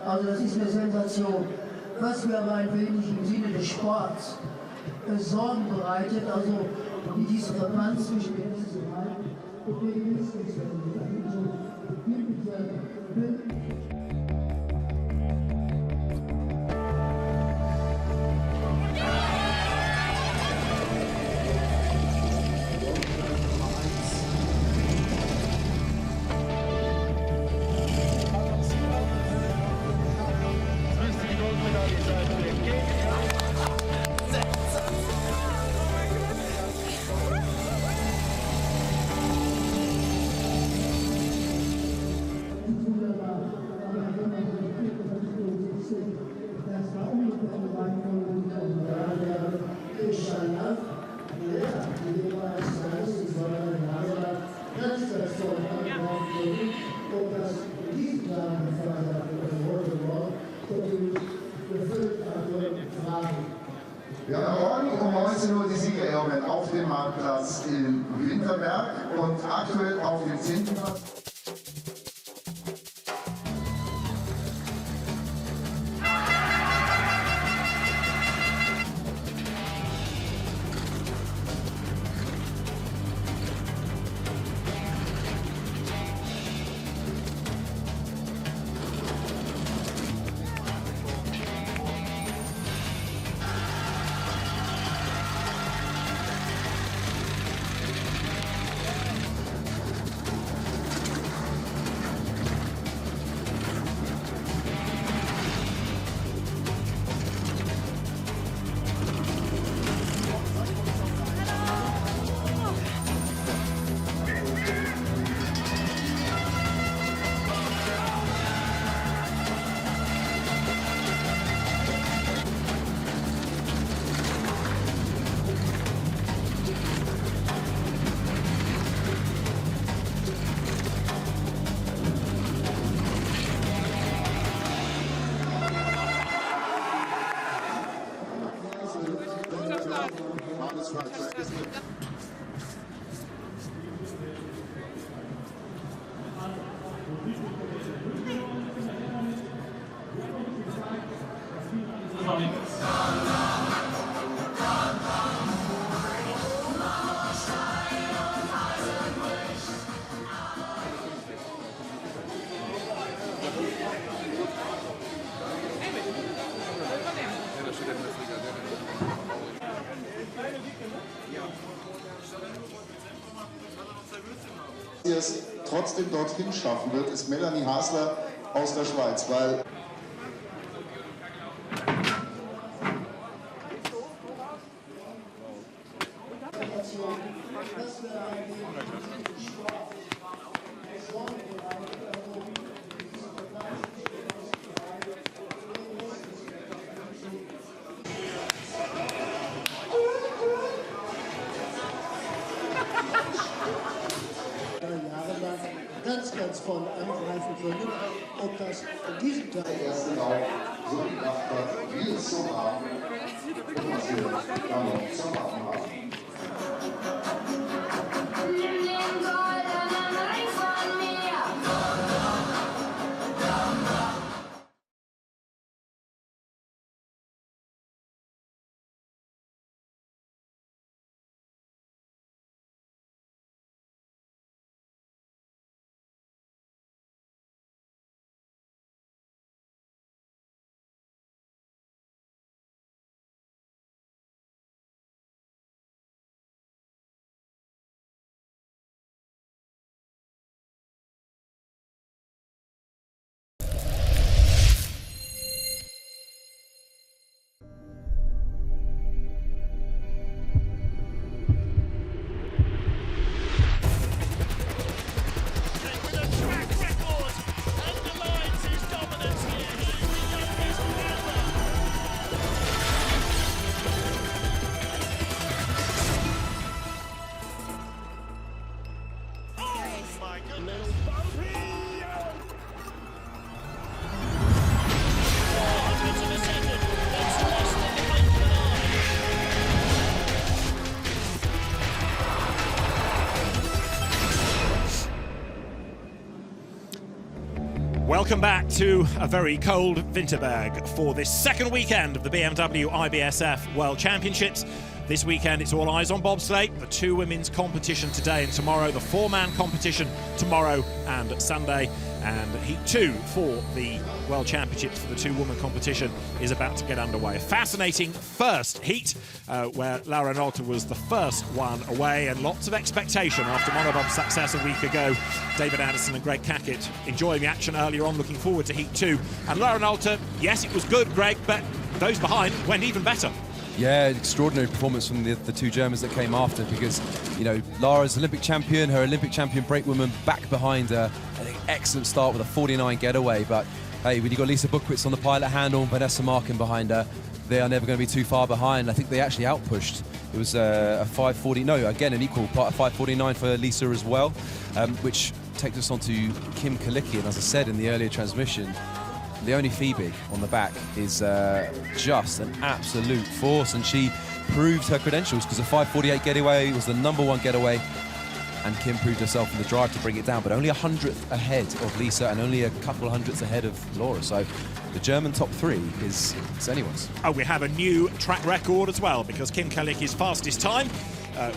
Also das ist eine Sensation, was mir aber ein wenig im Sinne des Sports Sorgen bereitet, also wie diese Verbandsgespräche auf dem Marktplatz in Winterberg und aktuell auf dem 10. Platz. Die es trotzdem dorthin schaffen wird, ist Melanie Hasler aus der Schweiz, weil ganz vorne angreifen können, ob das in diesem Teil der erste Lauf so gebracht hat, wie es so war, und was wir dann noch zu machen haben. Welcome back to a very cold Winterberg for this second weekend of the BMW IBSF World Championships. This weekend it's all eyes on bobsleigh, the two women's competition today and tomorrow, the four-man competition tomorrow and Sunday, and Heat 2 for the World Championships for the two-woman competition is about to get underway. A fascinating first heat where Laura Nolte was the first one away, and lots of expectation after Monobob's success a week ago. David Anderson and Greg Cackett enjoying the action earlier on, looking forward to Heat 2. And Laura Nolte, yes, it was good, Greg, but those behind went even better. Yeah, extraordinary performance from the two Germans that came after, because, you know, Lara's Olympic champion, her Olympic champion brakewoman back behind her. An excellent start with a 49 getaway, but hey, when you've got Lisa Buchwitz on the pilot handle and Vanessa Markin behind her, they are never going to be too far behind. I think they actually outpushed. It was a 5:40, no, again, an equal part of 5:49 for Lisa as well, which takes us on to Kim Kalicki. And as I said in the earlier transmission, Leonie Phoebe on the back is just an absolute force, and she proved her credentials, because the 5:48 getaway was the #1 getaway, and Kim proved herself in the drive to bring it down, but only 100th ahead of Lisa and only a couple of hundredths ahead of Laura. So the German top 3 is anyone's. Oh, we have a new track record as well, because Kim Kalicki's fastest time,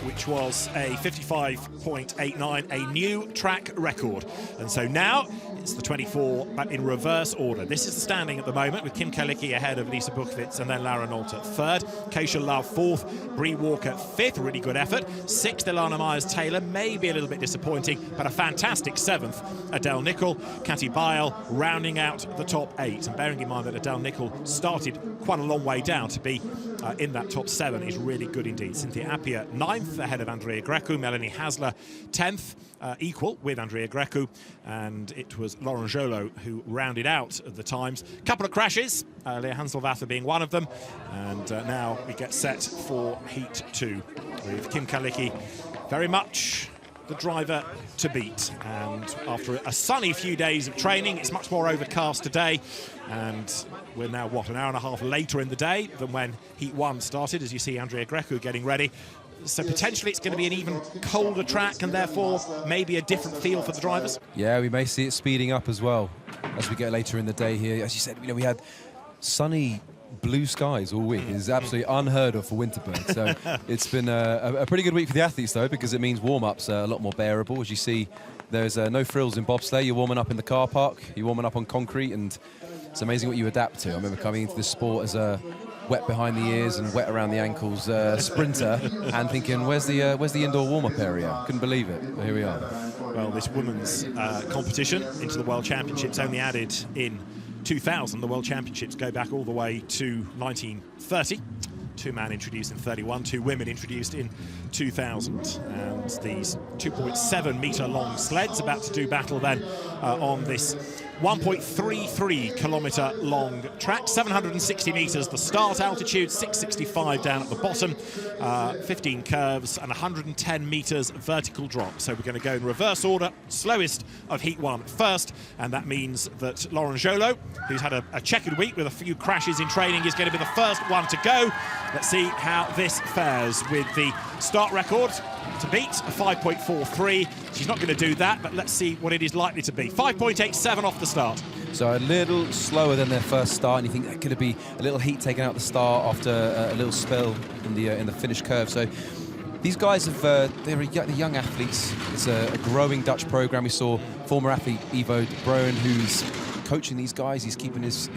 which was a 55.89, a new track record. And so now it's the 24, but in reverse order. This is the standing at the moment, with Kim Kalicki ahead of Lisa Buchwitz and then Lara Nolte 3rd, Keisha Love 4th, Bree Walker 5th, really good effort. 6th, Ilana Myers-Taylor, maybe a little bit disappointing, but a fantastic 7th, Adele Nicol. Katy Bile rounding out the top 8. And bearing in mind that Adele Nicol started quite a long way down, to be in that top 7 is really good indeed. Cynthia Appia 9th, ahead of Andrea Grecu. Melanie Hasler 10th, equal with Andrea Grecu, and it was Lauren Jolo who rounded out the times. Couple of crashes, Leah Hanselvather being one of them, and now we get set for Heat 2 with Kim Kalicki very much the driver to beat. And after a sunny few days of training, it's much more overcast today, and we're now, what, an hour and a half later in the day than when Heat 1 started, as you see Andrea Grecu getting ready. So potentially it's going to be an even colder track, and therefore maybe a different feel for the drivers. Yeah, we may see it speeding up as well as we get later in the day here. As you said, we had sunny blue skies all week. It's absolutely unheard of for Winterberg. So it's been a pretty good week for the athletes, though, because it means warm-ups are a lot more bearable. As you see, there's no frills in bobsleigh. You're warming up in the car park, you're warming up on concrete, and it's amazing what you adapt to. I remember coming into this sport as a wet behind the ears and wet around the ankles sprinter, and thinking, where's the indoor warm-up area? Couldn't believe it. But here we are. Well, this women's competition into the World Championships only added in 2000. The World Championships go back all the way to 1930. 2-man introduced in 31, 2 women introduced in 2000. And these 2.7 metre long sleds about to do battle then on this 1.33 kilometre long track, 760 metres the start altitude, 665 down at the bottom, 15 curves and 110 metres vertical drop. So we're going to go in reverse order, slowest of Heat 1 first, and that means that Lauren Jolo, who's had a checkered week with a few crashes in training, is going to be the first one to go. Let's see how this fares with the start record to beat, a 5.43. She's not going to do that, but let's see what it is likely to be. 5.87 off the start. So a little slower than their first start, and you think that could be a little heat taken out at the start after a little spell in the finish curve. So these guys they're young athletes. It's a growing Dutch program. We saw former athlete Ivo de Bruin, who's coaching these guys. He's keeping his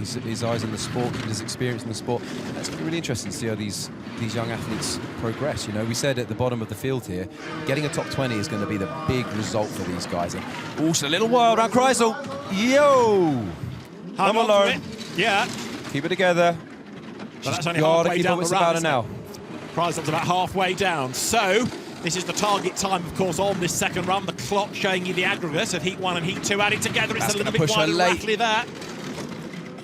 eyes on the sport, keeping his experience in the sport. And it's going to be really interesting to see how these young athletes progress. You know, we said at the bottom of the field here, getting a top 20 is going to be the big result for these guys. And also a little wild around Kreisel. Yo! Come on, Lauren. Yeah. Keep it together. But that's only halfway down the run now. Kreisel's about halfway down. So this is the target time, of course, on this second run. The clock showing you the aggregate of Heat 1 and Heat 2 added together. It's a little bit wide and rattly there.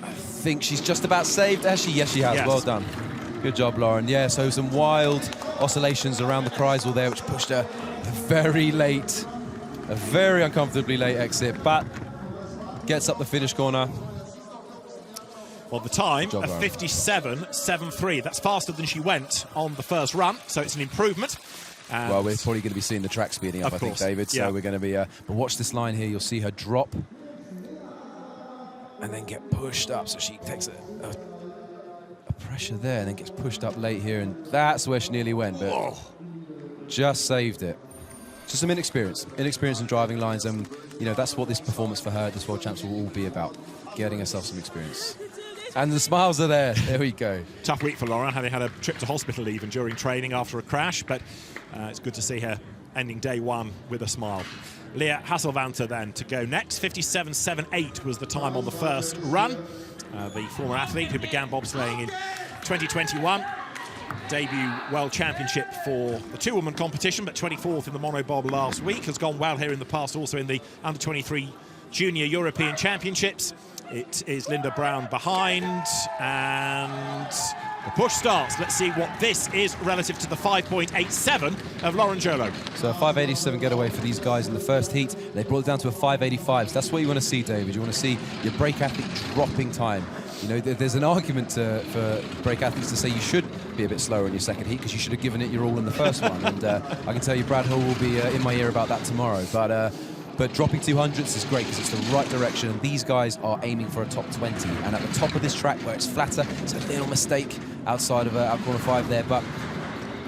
I think she's just about saved. Has she? Yes, she has. Yes. Well done. Good job, Lauren. Yeah, so some wild oscillations around the Kreisel there, which pushed her very late, a very uncomfortably late exit, but gets up the finish corner. Well, the time of 57.73. That's faster than she went on the first run, so it's an improvement. And well, we're probably going to be seeing the track speeding up, I think, David. So we're going to be... but watch this line here. You'll see her drop and then get pushed up. So she takes a pressure there and then gets pushed up late here. And that's where she nearly went, but just saved it. Just some inexperience in driving lines. And, you know, that's what this performance for her at this World Champs will all be about, getting herself some experience. And the smiles are there. There we go. Tough week for Laura, having had a trip to hospital even during training after a crash, but it's good to see her ending day one with a smile. Leah Hasselvanter then to go next. 57.78 was the time on the first run. The former athlete who began bobsleighing in 2021. Debut World Championship for the 2-woman competition, but 24th in the Monobob last week. Has gone well here in the past, also in the Under-23 Junior European Championships. It is Linda Brown behind, and the push starts. Let's see what this is relative to the 5.87 of Lauren Jolo. So a 5.87 getaway for these guys in the first heat. They brought it down to a 5.85. So that's what you want to see, David. You want to see your brake athlete dropping time. You know, there's an argument for brake athletes to say you should be a bit slower in your second heat because you should have given it your all in the first one. And I can tell you Brad Hall will be in my ear about that tomorrow. But dropping 200s is great because it's the right direction, and these guys are aiming for a top 20. And at the top of this track, where it's flatter, it's a little mistake outside of out corner 5 there, but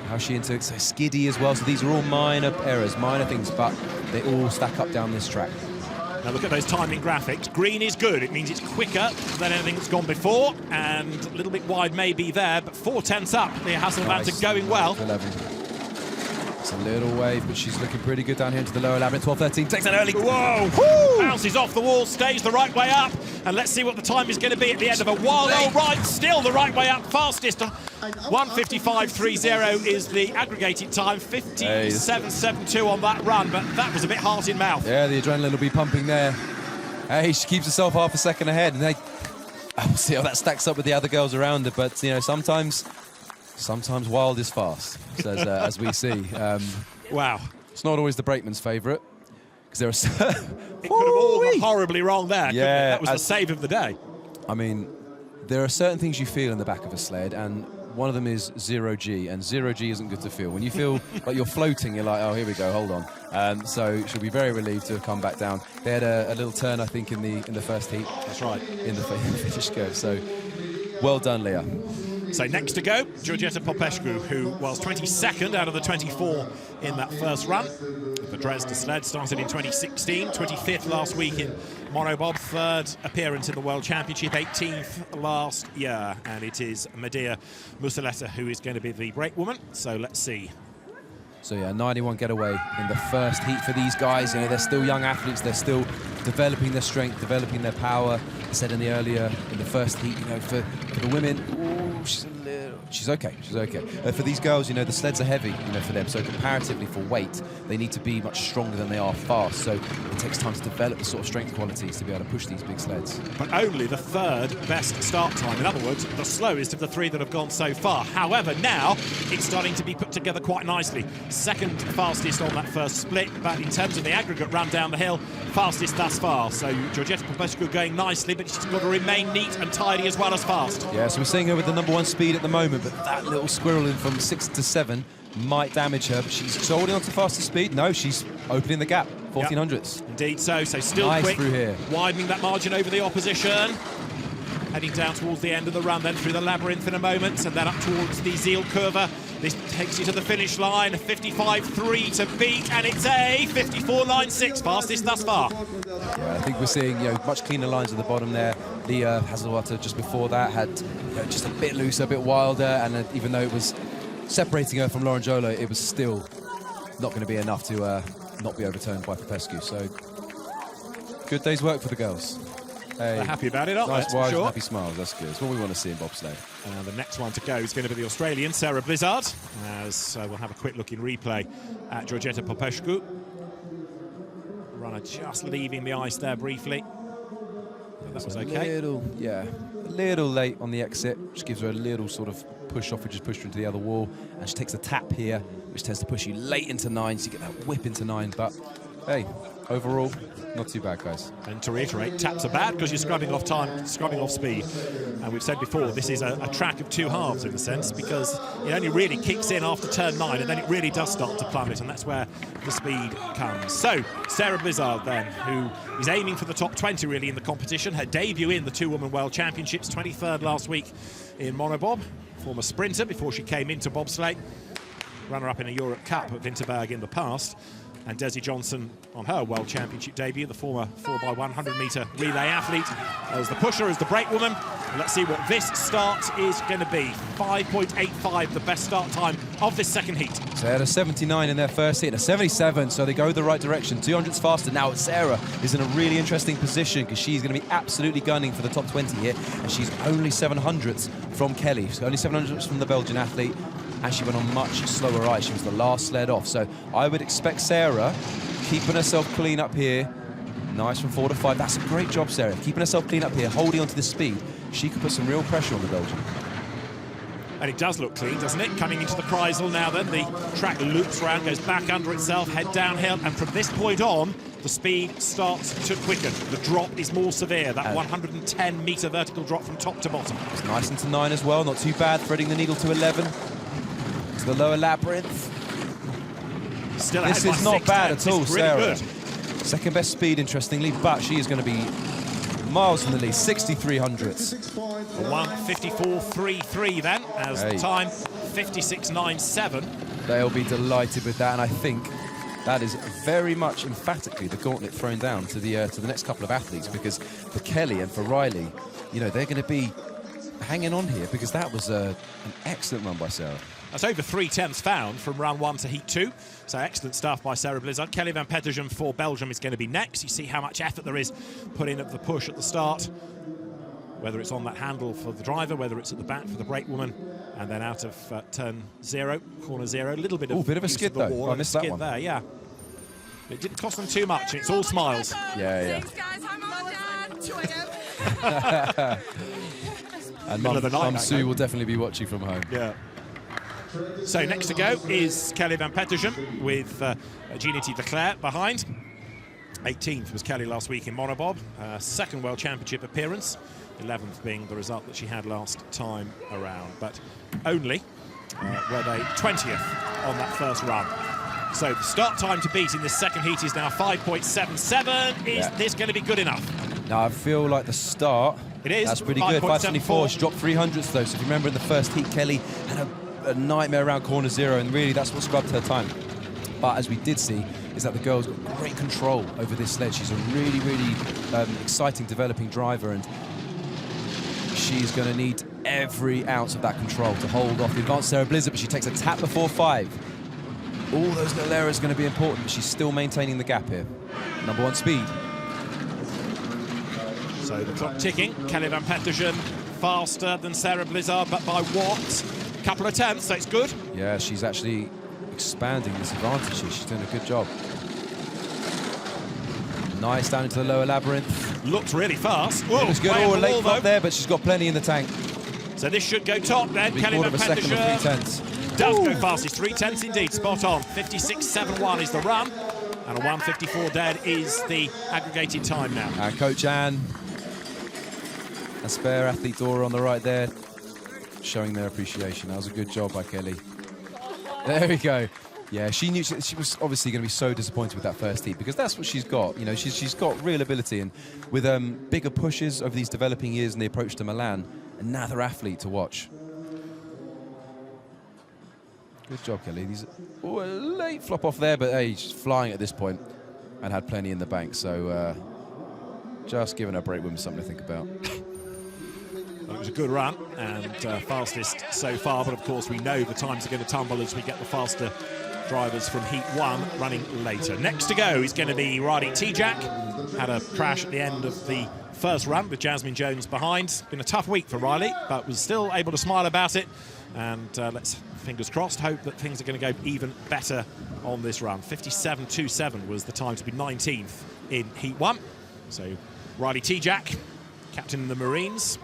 how she into it, so skiddy as well. So these are all minor errors, minor things, but they all stack up down this track. Now look at those timing graphics. Green is good. It means it's quicker than anything that's gone before, and a little bit wide maybe there, but 4/10 up. The Hasselbands are going well. 11. It's a little wave, but she's looking pretty good down here into the lower labyrinth. 12:13, takes an early. Whoa! Woo! Bounces off the wall, stays the right way up, and let's see what the time is going to be at the end of a wild old ride. Still the right way up, fastest. 1:55.30 is the aggregated time. 57.72 on that run, but that was a bit heart in mouth. Yeah, the adrenaline will be pumping there. Hey, she keeps herself half a second ahead, and we'll see how that stacks up with the other girls around her. But you know, sometimes wild is fast, as we see. Wow. It's not always the brakeman's favourite, because there are... It could have all gone horribly wrong there. Yeah, that was the save of the day. I mean, there are certain things you feel in the back of a sled, and one of them is 0G, and 0G isn't good to feel. When you feel like you're floating, you're like, oh, here we go, hold on. So she'll be very relieved to have come back down. They had a little turn, I think, in the first heat. That's right. In the finish curve. So well done, Leah. So next to go, Georgieta Popescu, who was 22nd out of the 24 in that first run. The Dresden sled started in 2016, 25th last week in Monobob, third appearance in the World Championship, 18th last year. And it is Medea Musaleta who is going to be the brakewoman. So let's see. So yeah, 91 getaway in the first heat for these guys. You know, they're still young athletes. They're still developing their strength, developing their power. I said in the first heat, you know, for the women, ooh, she's okay. For these girls, you know, the sleds are heavy, you know, for them. So comparatively for weight, they need to be much stronger than they are fast. So it takes time to develop the sort of strength qualities to be able to push these big sleds. But only the third best start time. In other words, the slowest of the three that have gone so far. However, now it's starting to be put together quite nicely. Second fastest on that first split, but in terms of the aggregate run down the hill, fastest thus far. So Georgieta Popescu going nicely, but she's got to remain neat and tidy as well as fast. Yeah, so we're seeing her with the #1 speed at the moment, but that little squirrel in from 6 to 7 might damage her. But she's holding on to fastest speed. No, she's opening the gap, 1400s. Yep. Indeed so still nice quick, through here. Widening that margin over the opposition. Heading down towards the end of the run, then through the labyrinth in a moment, and then up towards the Ziel curve. This takes you to the finish line, 55.3 to beat, and it's a 54.96, fastest thus far. Yeah, I think we're seeing, you know, much cleaner lines at the bottom there. Leah Hasselwater just before that had, you know, just a bit looser, a bit wilder, and even though it was separating her from Lauren Jolo, it was still not going to be enough to not be overturned by Popescu. So good day's work for the girls. Hey, they're happy about it, aren't nice they? wide, Sure. happy smiles, that's good. It's what we want to see in bobsleigh. And the next one to go is going to be the Australian, Sarah Blizzard, as we'll have a quick look in replay at Georgieta Popescu. Runner just leaving the ice there briefly. But that was okay. A little late on the exit, which gives her a little sort of push off, which just pushed her into the other wall. And she takes a tap here, which tends to push you late into 9, so you get that whip into 9. But hey, overall, not too bad, guys. And to reiterate, taps are bad because you're scrubbing off time, scrubbing off speed. And we've said before, this is a track of two halves in a sense, because it only really kicks in after turn 9, and then it really does start to plummet, and that's where the speed comes. So, Sarah Blizzard then, who is aiming for the top 20 really in the competition. Her debut in the two-woman World Championships, 23rd last week in Monobob. Former sprinter before she came into bobsleigh. Runner-up in a Europe Cup at Winterberg in the past. And Desi Johnson on her World Championship debut, the former 4x100 metre relay athlete, as the pusher, as the brakewoman. Let's see what this start is going to be. 5.85, the best start time of this second heat. So they had a 79 in their first heat and a 77, so they go the right direction. 200s faster. Now Sarah is in a really interesting position because she's going to be absolutely gunning for the top 20 here, and she's only 700ths from Kelly, so only 700ths from the Belgian athlete. And she went on much slower ice. She was the last sled off. So I would expect Sarah keeping herself clean up here. Nice from 4 to 5. That's a great job, Sarah. Keeping herself clean up here, holding onto the speed. She could put some real pressure on the Belgian. And it does look clean, doesn't it? Coming into the Kreisel now then, the track loops around, goes back under itself, head downhill, and from this point on, the speed starts to quicken. The drop is more severe, that 110-metre vertical drop from top to bottom. It's nice into 9 as well, not too bad, threading the needle to 11. to the lower labyrinth. Still This ahead is by not 6 bad tenths. at all, It's really Sarah. good. Second best speed, interestingly, but she is going to be miles in the lead, 63 hundredths. 1:54.33 then, as the time 56.97. They'll be delighted with that, and I think that is very much emphatically the gauntlet thrown down to the next couple of athletes, because for Kelly and for Riley, you know, they're going to be hanging on here, because that was an excellent run by Sarah. That's over 3 tenths found from round 1 to heat 2. So excellent stuff by Sarah Blizzard. Kelly van Petegem for Belgium is going to be next. You see how much effort there is put in at the push at the start, whether it's on that handle for the driver, whether it's at the back for the brake woman, and then out of turn 0, corner 0, a little bit of bit of a skid though. I missed that one. There, yeah. It didn't cost them too much. It's all smiles. Yeah. Thanks, guys. Hi, Mum, Dad. 2 a.m. And Mum Sue will definitely be watching from home. Yeah. So next to go is Kelly van Petegem with Jeanette Leclerc behind. 18th was Kelly last week in Monobob. Second World Championship appearance. 11th being the result that she had last time around. But only were they 20th on that first run. So the start time to beat in this second heat is now 5.77. Is this going to be good enough? Now I feel like the start, it is. That's pretty good. 5.74. She dropped 300ths though. So if you remember in the first heat, Kelly had a nightmare around corner 0, and really that's what scrubbed her time. But as we did see, is that the girl's got great control over this sled. She's a really, really exciting developing driver, and she's going to need every ounce of that control to hold off the advanced Sarah Blizzard, but she takes a tap before 5. All those little errors are going to be important, but she's still maintaining the gap here. Number 1 speed. So the clock ticking. Kelly van Petegem faster than Sarah Blizzard, but by what? A couple of tenths, so it's good. Yeah, she's actually expanding this advantage here. She's doing a good job. Nice down into the lower labyrinth. Looked really fast. It was good. Oh, a late flop there, but she's got plenty in the tank. So this should go top then. Kelly van Petegem does go fast. It's 3 tenths indeed. Spot on. 56.71 is the run, and a 1:54 dead is the aggregated time now. And Coach Anne, a spare athlete Dora on the right there, showing their appreciation. That was a good job by Kelly. There we go. Yeah, she knew she was obviously going to be so disappointed with that first heat, because that's what she's got. You know, she's got real ability, and with bigger pushes over these developing years and the approach to Milan, another athlete to watch. Good job, Kelly. A late flop off there, but hey, she's flying at this point and had plenty in the bank. So just giving her brake women something to think about. It was a good run and fastest so far, but of course we know the times are going to tumble as we get the faster drivers from heat 1 running later. Next to go is going to be Riley Tejak. Had a crash at the end of the first run with Jasmine Jones behind. Been a tough week for Riley, but was still able to smile about it. And let's, fingers crossed, hope that things are going to go even better on this run. 57.27 was the time to be 19th in heat 1. So Riley Tejak, captain in the Marines.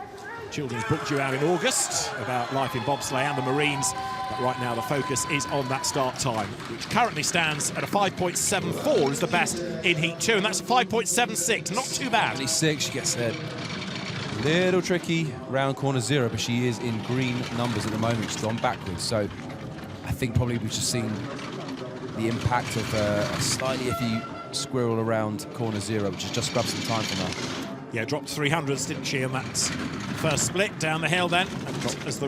Children's book due out in August about life in bobsleigh and the Marines, but right now the focus is on that start time, which currently stands at a 5.74 is the best in heat 2, and that's a 5.76, not too bad. 26, she gets there. Little tricky round corner 0, but she is in green numbers at the moment. She's gone backwards, so I think probably we've just seen the impact of a slightly iffy squirrel around corner 0, which has just grabbed some time from her. Yeah, dropped 300s, didn't she, on that first split down the hill then. And as the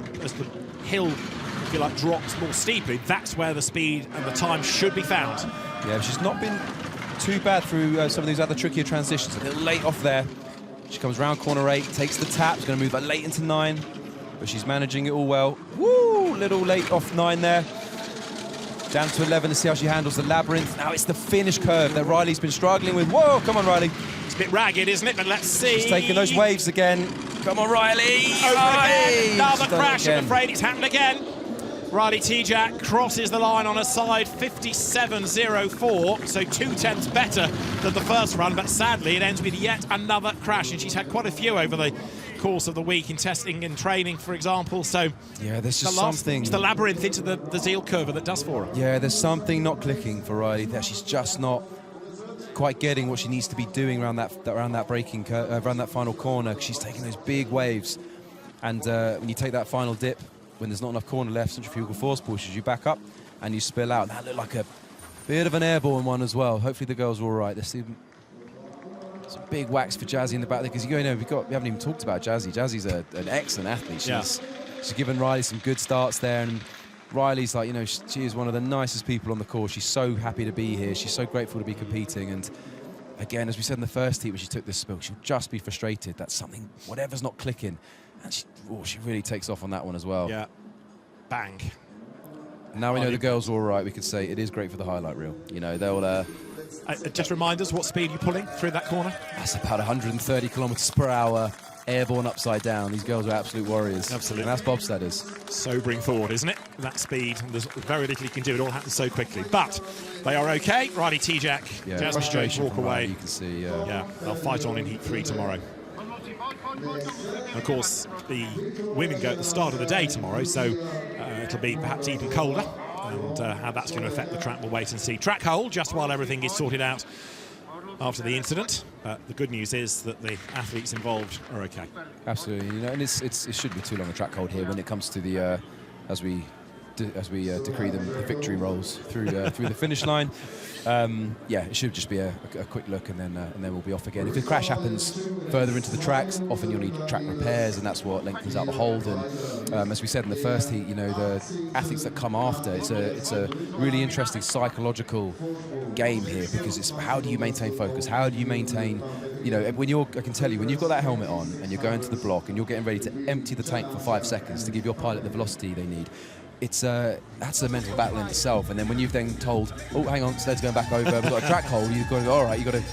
hill, if you like, drops more steeply, that's where the speed and the time should be found. Yeah, she's not been too bad through some of these other trickier transitions. A little late off there. She comes round corner 8, takes the tap, is going to move that late into 9, but she's managing it all well. Woo! Little late off 9 there. Down to 11 to see how she handles the labyrinth. Now it's the finish curve that Riley's been struggling with. Whoa, come on, Riley. It's a bit ragged, isn't it? But let's see. She's taking those waves again. Come on, Riley. Over again. Another crash, I'm afraid. It's happened again. Riley Tejak crosses the line on her side, 57.04, so 2 tenths better than the first run, but sadly it ends with yet another crash, and she's had quite a few over the course of the week in testing and training, for example. So yeah, there's just something. It's the labyrinth into the Zeal curve that does for her. Yeah, there's something not clicking for Riley. That she's just not quite getting what she needs to be doing around that braking curve, around that final corner. She's taking those big waves, and when you take that final dip, when there's not enough corner left, centrifugal force pushes you back up and you spill out. That looked like a bit of an airborne one as well. Hopefully the girls are all right. There's some big whacks for Jazzy in the back there, because we haven't even talked about Jazzy. Jazzy's an excellent athlete. She's given Riley some good starts there, and Riley's like, she is one of the nicest people on the course. She's so happy to be here. She's so grateful to be competing. And again, as we said in the first heat when she took this spill, she'll just be frustrated. That's something, whatever's not clicking. And she really takes off on that one as well. Yeah. Bang. Now we know the girls are all right, we can say it is great for the highlight reel. They'll... just remind us, what speed you're pulling through that corner? That's about 130 kilometers per hour. Airborne upside down. These girls are absolute warriors. Absolutely. And that's bobsledders. Sobering thought, isn't it? That speed, and there's very little you can do. It all happens so quickly. But they are okay. Riley T-Jack, Jasmine Jones walk away. You can see, yeah, they'll fight on in Heat 3 tomorrow. And of course, the women go at the start of the day tomorrow, so it'll be perhaps even colder. And how that's going to affect the track, we'll wait and see. Track hold, just while everything is sorted out after the incident. The good news is that the athletes involved are okay. Absolutely, and it shouldn't be too long a track hold here when it comes to the as we decree them the victory rolls through the finish line. Yeah, it should just be a quick look, and then we'll be off again. If the crash happens further into the tracks, often you'll need track repairs, and that's what lengthens out the hold. And as we said in the first heat, the athletes that come after, it's a really interesting psychological game here, because it's how do you maintain focus? How do you maintain, I can tell you, when you've got that helmet on and you're going to the block and you're getting ready to empty the tank for 5 seconds to give your pilot the velocity they need, that's a mental battle in itself. And then when you've then told, oh, hang on, sled's going back over, we've got a track hold, you've got to go, all right, you've got to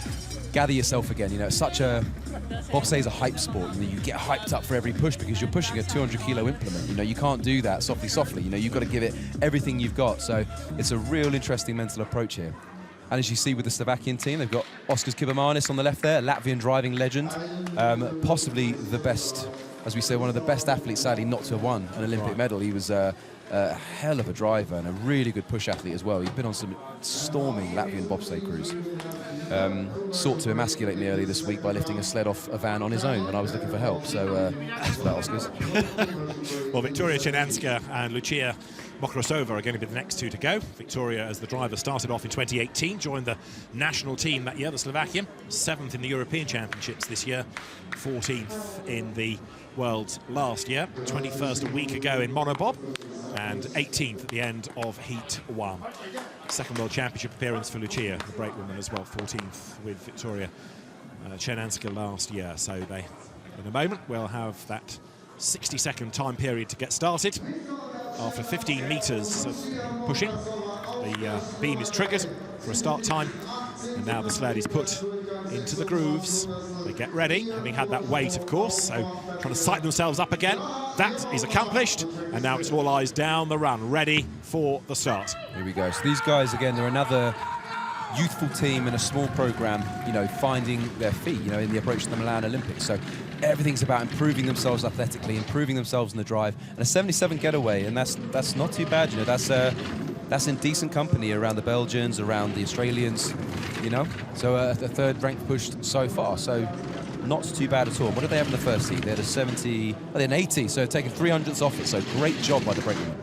gather yourself again. It's such a, bobsleigh is a hype sport. You get hyped up for every push because you're pushing a 200-kilo implement. You can't do that softly. You've got to give it everything you've got. So it's a real interesting mental approach here. And as you see with the Slovakian team, they've got Oskars Kibermanis on the left there, Latvian driving legend, possibly the best, as we say, one of the best athletes, sadly, not to have won an Olympic medal. He was a hell of a driver and a really good push athlete as well. He's been on some storming Latvian bobsleigh crews. Sought to emasculate me earlier this week by lifting a sled off a van on his own when I was looking for help. So thanks for that, Oskars. Well, Victoria Chenanska and Lucia Mokrosova are going to be the next two to go. Victoria, as the driver, started off in 2018, joined the national team that year, the Slovakian, 7th in the European Championships this year, 14th in the Worlds last year, 21st a week ago in Monobob, and 18th at the end of Heat 1. Second World Championship appearance for Lucia, the brakewoman as well, 14th with Victoria Chenanska last year. So they, in a moment, will have that 60-second time period to get started. After 15 metres of pushing, the beam is triggered for a start time, and now the sled is put into the grooves. They get ready, having had that weight, of course, so trying to sight themselves up again. That is accomplished, and now it's all eyes down the run, ready for the start. Here we go. So these guys, again, they're another youthful team in a small program, finding their feet, in the approach to the Milan Olympics. So everything's about improving themselves athletically, improving themselves in the drive, and a 77 getaway, and that's not too bad. That's in decent company around the Belgians, around the Australians, So a third rank pushed so far, so not too bad at all. What did they have in the first heat? They had a 70, they had an 80, so taking 300ths off it. So great job by the brakewoman.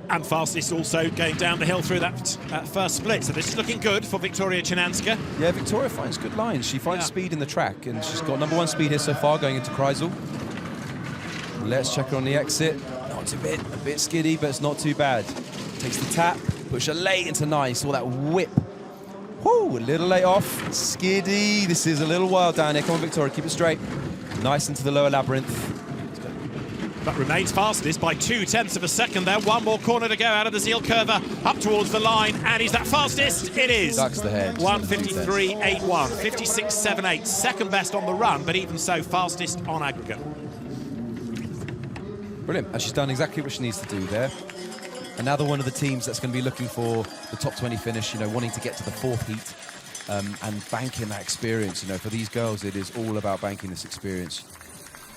And fastest also going down the hill through that first split. So this is looking good for Victoria Chenanska. Yeah, Victoria finds good lines. She finds speed in the track, and she's got #1 speed here so far going into Kreisel. Let's check her on the exit. Not a bit skiddy, but it's not too bad. Takes the tap, push her late into nice. All that whip. Whoo, a little late off. Skiddy. This is a little wild down here. Come on, Victoria, keep it straight. Nice into the lower labyrinth. But remains fastest by 0.2 of a second there. One more corner to go out of the Zeal curve up towards the line. And is that fastest? It is. Ducks the head. 1:53.81, 56.78. Second best on the run, but even so, fastest on aggregate. Brilliant. And she's done exactly what she needs to do there. Another one of the teams that's going to be looking for the top 20 finish, wanting to get to the 4th heat and banking that experience. For these girls, it is all about banking this experience.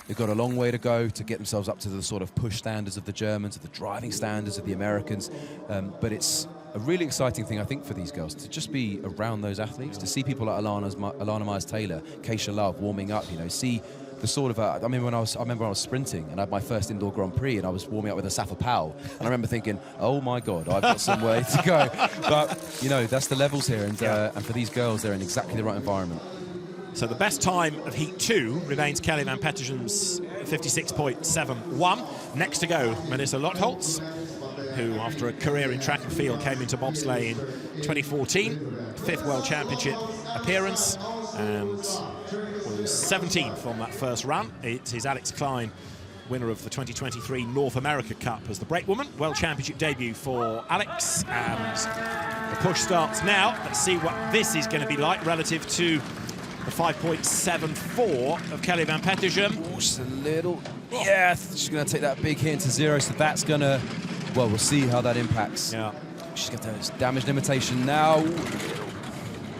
They've got a long way to go to get themselves up to the sort of push standards of the Germans, of the driving standards of the Americans. But it's a really exciting thing, I think, for these girls to just be around those athletes, to see people like Alana Myers-Taylor, Keisha Love warming up, see the sort of, I remember when I was sprinting and I had my first indoor Grand Prix and I was warming up with a Safa Powell, and I remember thinking, oh my God, I've got some way to go. But, you know, that's the levels here, and for these girls, they're in exactly the right environment. So the best time of Heat 2 remains Kelly van Petergem's 56.71. Next to go, Melissa Lotholtz, who, after a career in track and field, came into bobsleigh in 2014, 5th World Championship appearance, and was 17th on that first run. It is Alex Klein, winner of the 2023 North America Cup, as the brakewoman. World Championship debut for Alex, and the push starts now. Let's see what this is going to be like relative to the 5.74 of Kelly van Petergem. Oh, just a little, yeah, she's going to take that big hit into 0, so that's going to, well, we'll see how that impacts. Yeah. She's got those damage limitation now.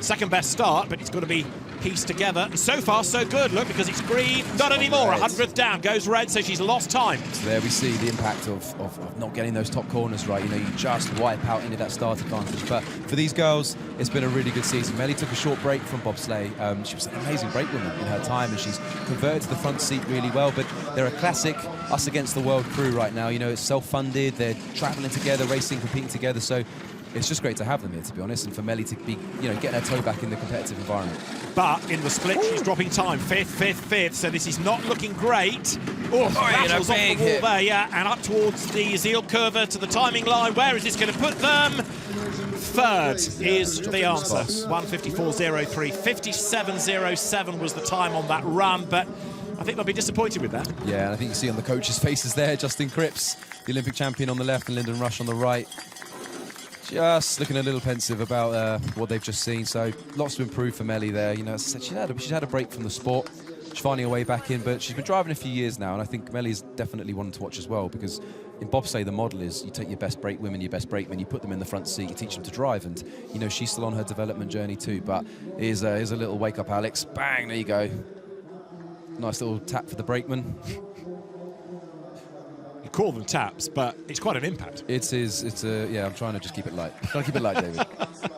Second best start, but it's got to be pieced together. And so far, so good. Look, because it's green. Not anymore. 100th down. Goes red, so she's lost time. So there we see the impact of not getting those top corners right. You know, you just wipe out into that start advantage. But for these girls, it's been a really good season. Melly took a short break from bobsleigh. She was an amazing brakewoman in her time, and she's converted to the front seat really well. But they're a classic us against the world crew right now. You know, it's self-funded. They're traveling together, racing, competing together. So it's just great to have them here, to be honest, and for Melly to be, you know, getting her toe back in the competitive environment. But in the split, she's dropping time. Fifth. So this is not looking great. Oh, rattles off the wall there, yeah, and up towards the Zeal curve to the timing line. Where is this going to put them? Third is the answer. 1:54.03. 57.07 was the time on that run, but I think they'll be disappointed with that. Yeah, and I think you see on the coaches' faces there, Justin Cripps, the Olympic champion on the left, and Lyndon Rush on the right. Just looking a little pensive about what they've just seen. So lots to improve for Melly there. You know, as I said, she's had a break from the sport. She's finding her way back in, but she's been driving a few years now, and I think Melly's definitely one to watch as well, because in bobsleigh the model is you take your best brakewomen, your best brakemen, you put them in the front seat, you teach them to drive, and you know she's still on her development journey too. But here's a little wake up, Alex. Bang! There you go. Nice little tap for the brakeman. Call them taps, but it's quite an impact. Yeah, I'm trying to just keep it light. Trying to keep it light, David.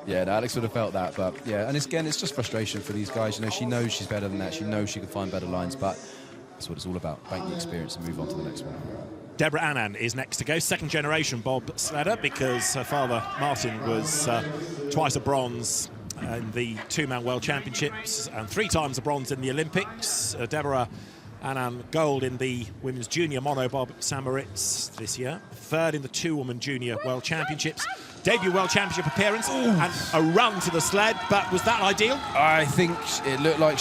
Yeah, no, Alex would have felt that, but yeah, and again, it's just frustration for these guys. You know, she knows she's better than that. She knows she can find better lines, but that's what it's all about. Bank the experience and move on to the next one. Deborah Annan is next to go, second generation bobsledder, because her father Martin was twice a bronze in the two-man world championships and 3 times a bronze in the Olympics. Deborah Annan gold in the women's junior monobob St. Moritz this year, 3rd in the two-woman junior world championships, debut world championship appearance. And a run to the sled, but was that ideal? I think it looked like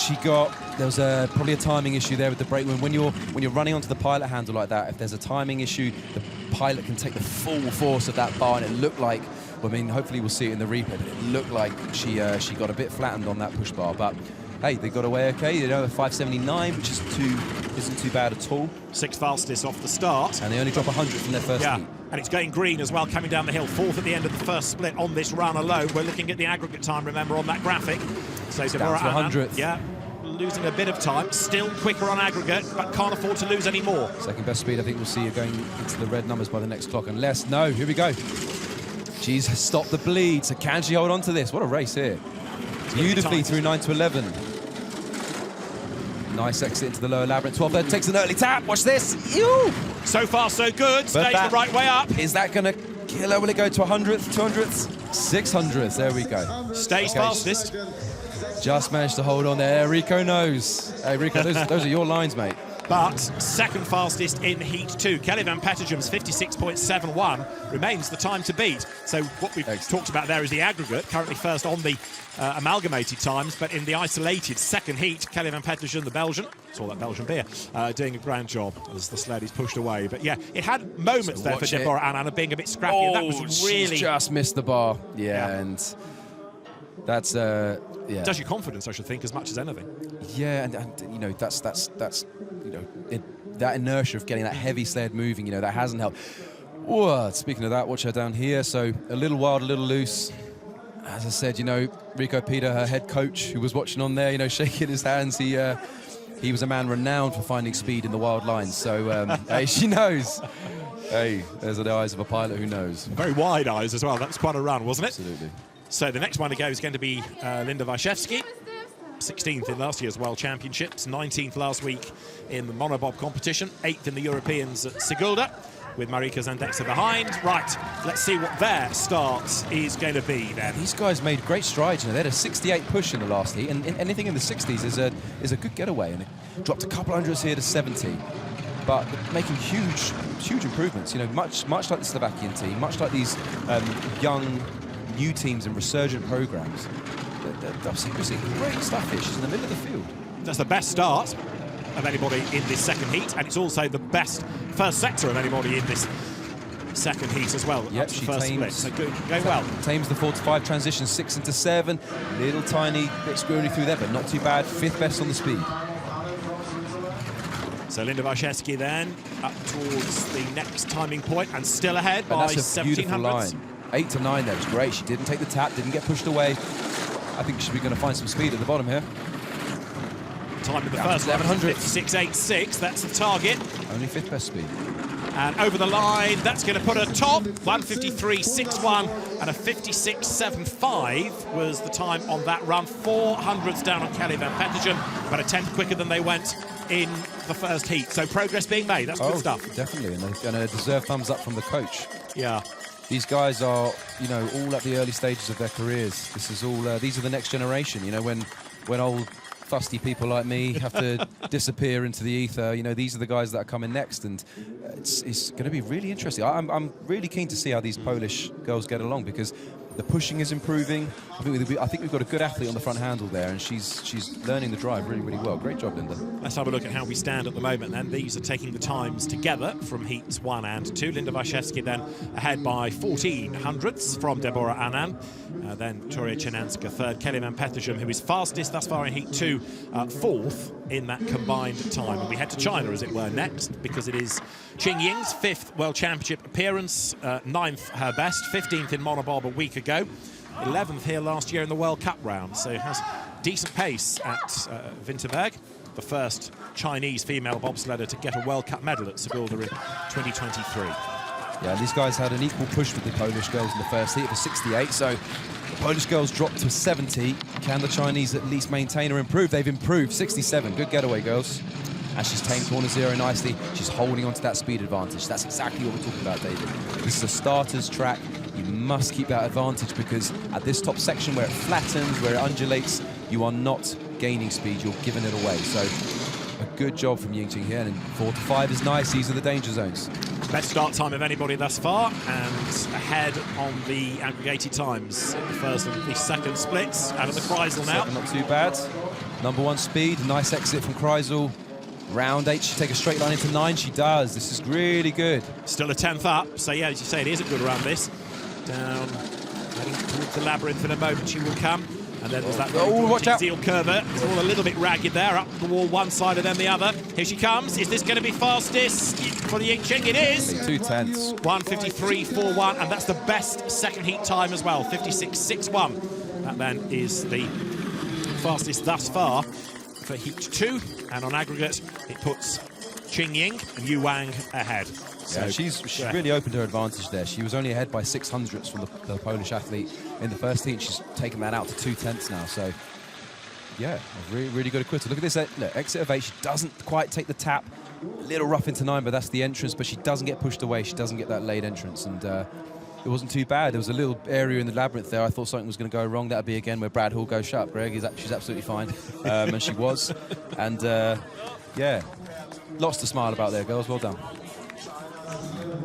there was probably a timing issue there with the brakeman. When you're running onto the pilot handle like that, if there's a timing issue, the pilot can take the full force of that bar, and it looked like, well, I mean, hopefully we'll see it in the replay, but it looked like she got a bit flattened on that push bar. But hey, they got away okay, you know, a 5.79, which isn't too bad at all. 6th fastest off the start. And they only drop 100 from their first heat. And it's going green as well, coming down the hill. 4th at the end of the first split on this run alone. We're looking at the aggregate time, remember, on that graphic. So down to 100th. Yeah, losing a bit of time. Still quicker on aggregate, but can't afford to lose any more. Second best speed, I think we'll see her going into the red numbers by the next clock. Unless, no, here we go. She's stopped the bleed, so can she hold on to this? What a race here. Beautifully through 9 to 11. Nice exit into the lower labyrinth. 12th there, takes an early tap. Watch this. Ew. So far, so good. Stays the right way up. Is that going to kill her? Will it go to 100th, 200th, 600th? There we go. Stays fastest. Just managed to hold on there. Rico knows. Hey, Rico, those are your lines, mate. But second fastest in Heat 2. Kelly van Petergem's 56.71 remains the time to beat. So what we've talked about there is the aggregate, currently first on the amalgamated times, but in the isolated second heat, Kelly van Petergem, the Belgian, saw that Belgian beer, doing a grand job as the sled is pushed away. But yeah, it had moments there for Deborah Annan being a bit scrappy, and that was really... She's just missed the bar. Yeah, and that's... yeah. Does your confidence, I should think, as much as anything. Yeah, and you know, that's you know, that inertia of getting that heavy sled moving, you know, that hasn't helped. Whoa, speaking of that, watch her down here. So a little wild, a little loose. As I said, you know, Rico Peter, her head coach, who was watching on there, you know, shaking his hands. He was a man renowned for finding speed in the wild lines. So hey, she knows. Hey, there's the eyes of a pilot who knows. Very wide eyes as well. That was quite a run, wasn't it? Absolutely. So the next one to go is going to be Linda Wajewski. 16th in last year's World Championships, 19th last week in the Monobob competition, 8th in the Europeans at Sigulda, with Marika Zandexa behind. Right, let's see what their start is going to be then. These guys made great strides. You know, they had a 68 push in the last heat, and anything in the 60s is a good getaway. And it dropped a couple hundreds here to 70, but making huge improvements. You know, much like the Slovakian team, much like these young new teams and resurgent programs. Seriously, great stuff here. She's in the middle of the field. That's the best start of anybody in this second heat, and it's also the best first sector of anybody in this second heat as well. Yep, she first split, so good, going well. Tames the 4 to 5 transition, 6 into 7. Little tiny bit squirrely through there, but not too bad. 5th best on the speed. So Linda Waszewski then up towards the next timing point and still ahead by 1700s. 8 to 9 there was great. She didn't take the tap, didn't get pushed away. I think she'll be going to find some speed at the bottom here. Time of the first 1100, 56.86. That's the target. Only 5th best speed. And over the line, that's going to put her top. 153.61 and a 56.75 was the time on that run. 400s down on Kelly Van Petegem, but a 10th quicker than they went in the first heat. So progress being made. That's good stuff. Definitely, and they're going to deserve thumbs up from the coach. Yeah. These guys are, you know, all at the early stages of their careers. This is all. These are the next generation. You know, when old fusty people like me have to disappear into the ether, you know, these are the guys that are coming next, and it's going to be really interesting. I'm really keen to see how these Polish girls get along, because the pushing is improving. I think we've got a good athlete on the front handle there, and she's learning the drive really well. Great job, Linda. Let's have a look at how we stand at the moment then. These are taking the times together from heats 1 and 2. Linda Waszewski then ahead by 14 hundredths from Deborah Annan. Then Victoria Chenanska third. Kelly Van Petegem, who is fastest thus far in heat 2, 4th in that combined time. And we head to China, as it were, next, because it is Qing Ying's 5th World Championship appearance, 9th her best, 15th in Monobob a week ago, 11th here last year in the World Cup round, so has decent pace at Winterberg, the first Chinese female bobsledder to get a World Cup medal at Sigulda in 2023. Yeah, these guys had an equal push with the Polish girls in the first heat for 68, so the Polish girls dropped to 70. Can the Chinese at least maintain or improve? They've improved, 67. Good getaway, girls. And she's tamed corner 0 nicely. She's holding on to that speed advantage. That's exactly what we're talking about, David. This is a starter's track. You must keep that advantage, because at this top section where it flattens, where it undulates, you are not gaining speed, you're giving it away. So a good job from Yingqing here, and 4 to 5 is nice. These are the danger zones. Best start time of anybody thus far, and ahead on the aggregated times. The first and the second splits out of the Kreisel now. Not too bad. Number 1 speed, nice exit from Kreisel. Round 8, she take a straight line into 9. She does. This is really good. Still a 10th up, so yeah, as you say, it is a good run, this. Down, heading towards the labyrinth in a moment, she will come. And then there's that watch out. Zeal curve. It's all a little bit ragged there, up the wall one side and then the other. Here she comes. Is this going to be fastest for the Yingqing? It is. 2 tenths. 153.41, and that's the best second heat time as well, 56.61. That then is the fastest thus far for heat 2, and on aggregate it puts Qing Ying and Yu Wang ahead. So she's really opened her advantage there. She was only ahead by 6 hundredths from the Polish athlete in the first heat. She's taken that out to 2 tenths now. So, yeah, a really good quitter. Look at this exit of 8. She doesn't quite take the tap. A little rough into 9, but that's the entrance. But she doesn't get pushed away. She doesn't get that late entrance. And it wasn't too bad. There was a little area in the labyrinth there. I thought something was going to go wrong. That would be, again, where Brad Hall goes, shut up, Greg. She's absolutely fine. And she was. And, yeah, lots to smile about there, girls. Well done.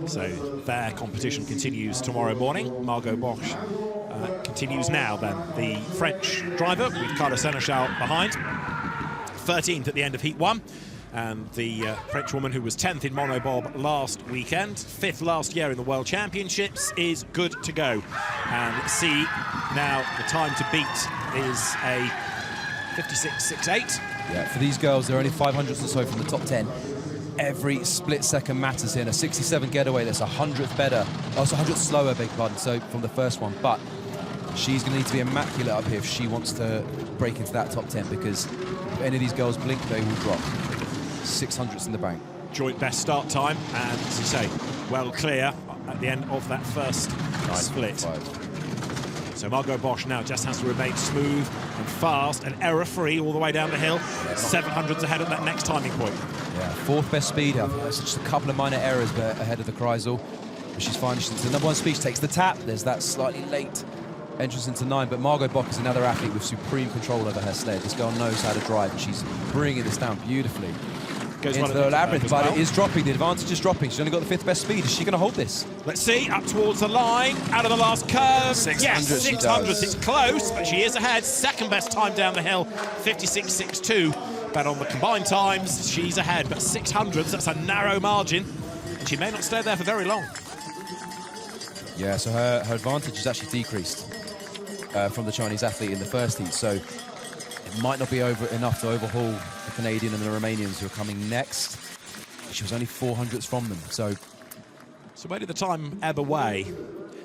So their competition continues tomorrow morning. Margot Bosch continues now then. The French driver with Carlos Seneschal behind. 13th at the end of Heat 1. And the French woman who was 10th in Monobob last weekend, 5th last year in the World Championships, is good to go. And let's see now, the time to beat is a 56.68. Yeah, for these girls, they're only 500ths or so from the top 10. Every split second matters here. A 67 getaway, that's 100th better. Oh, it's 100th slower, beg pardon, so from the first one. But she's going to need to be immaculate up here if she wants to break into that top 10, because if any of these girls blink, they will drop. 600ths in the bank. Joint best start time, and as you say, well clear at the end of that first split. So Margot Bosch now just has to remain smooth and fast and error-free all the way down the hill. 700s ahead at that next timing point. Yeah, 4th best speed. I think that's just a couple of minor errors but ahead of the Kreisel. But she's fine. She's the #1 speed. She takes the tap. There's that slightly late entrance into 9. But Margot Bosch is another athlete with supreme control over her sled. This girl knows how to drive, and she's bringing this down beautifully. Goes into the labyrinth, but it is dropping. The advantage is dropping. She's only got the 5th best speed. Is she going to hold this? Let's see, up towards the line, out of the last curve. 600, yes, 600s. It's close, but she is ahead. 2nd best time down the hill, 56.62. But on the combined times, she's ahead. But 600s, that's a narrow margin. And she may not stay there for very long. Yeah, so her advantage is actually decreased from the Chinese athlete in the first heat. So it might not be enough to overhaul the Canadian and the Romanians who are coming next. She was only 400ths from them. So where did the time ebb away?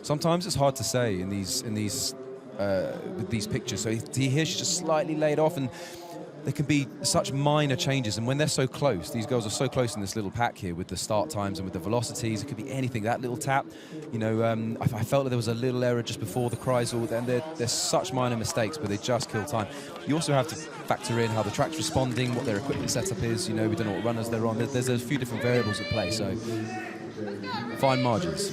Sometimes it's hard to say with these pictures. So here she's just slightly laid off, and there can be such minor changes. And when they're so close, these girls are so close in this little pack here with the start times and with the velocities, it could be anything. That little tap, you know, I felt that there was a little error just before the Kreisel, and there's such minor mistakes, but they just kill time. You also have to factor in how the track's responding, what their equipment setup is. You know, we don't know what runners they're on. There's a few different variables at play, so fine margins.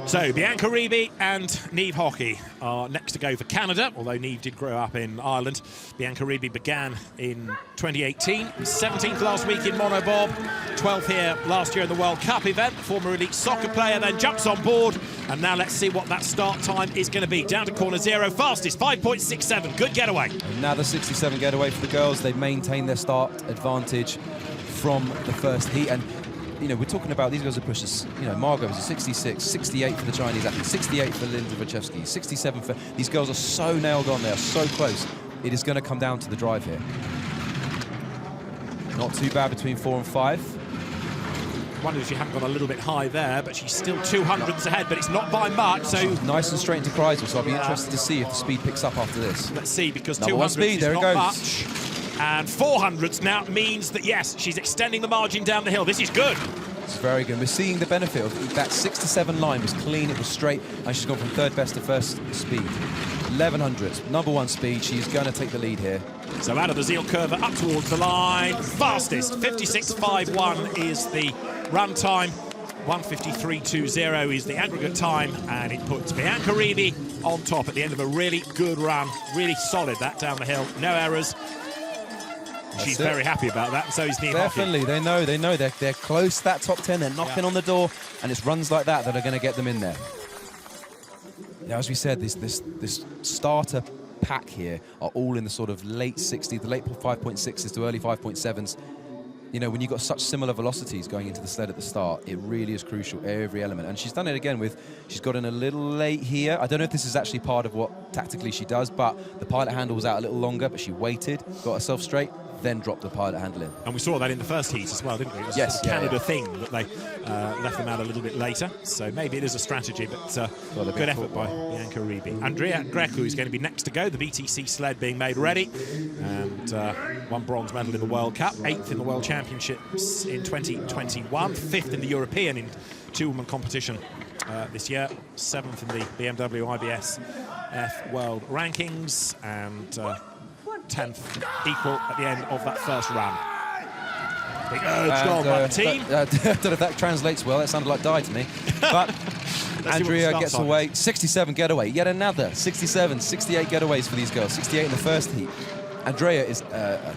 So Bianca Reeby and Niamh Hockey are next to go for Canada, although Niamh did grow up in Ireland. Bianca Reeby began in 2018, 17th last week in Monobob, 12th here last year in the World Cup event. Former elite soccer player, then jumps on board, and now let's see what that start time is going to be. Down to corner 0, fastest, 5.67, good getaway. Another 67 getaway for the girls. They've maintained their start advantage from the first heat, and you know, we're talking about these guys are pushes. You know, Margot is a 66, 68 for the Chinese athlete, 68 for Linda Wachowski, 67 for... These girls are so nailed on, they are so close. It is going to come down to the drive here. Not too bad between 4 and 5. Wondered if she hadn't gone a little bit high there, but she's still 200s ahead, but it's not by much, so... Nice and straight into Kreisel, so I'll be interested to see if the speed picks up after this. Let's see, because #1 200s speed, is there it not goes. much. And 400s now means that, yes, she's extending the margin down the hill. This is good. It's very good. We're seeing the benefit of that 6 to 7 line was clean, it was straight, and she's gone from 3rd best to 1st speed. 1100s, #1 speed. She's going to take the lead here. So out of the Zeal curve, up towards the line. Fastest, 56.51 is the run time. 1:53.20 is the aggregate time, and it puts Bianca Reeby on top at the end of a really good run. Really solid, that down the hill. No errors. She's very happy about that, and so is Niamh Hockey. Definitely, they know they're close to that top 10, they're knocking on the door, and it's runs like that are going to get them in there. Now, as we said, this starter pack here are all in the sort of late 60s, the late 5.6s to early 5.7s. You know, when you've got such similar velocities going into the sled at the start, it really is crucial, every element. And she's done it again she's got in a little late here. I don't know if this is actually part of what tactically she does, but the pilot handle was out a little longer, but she waited, got herself straight, then dropped the pilot handle in. And we saw that in the first heat as well, didn't we? It was yes, a Canada thing that they left them out a little bit later. So maybe it is a strategy, but good effort by Bianca Reeby. Andrea Grecu is going to be next to go. The BTC sled being made ready. And 1 bronze medal in the World Cup, 8th in the World Championships in 2021, 5th in the European in 2-woman competition this year, 7th in the BMW IBSF World Rankings, and 10th equal at the end of that first run. Big urge gone by the team. I don't know if that translates well. That sounded like die to me. But Andrea gets away. 67 getaway. Yet another 67, 68 getaways for these girls. 68 in the first heat. Andrea is a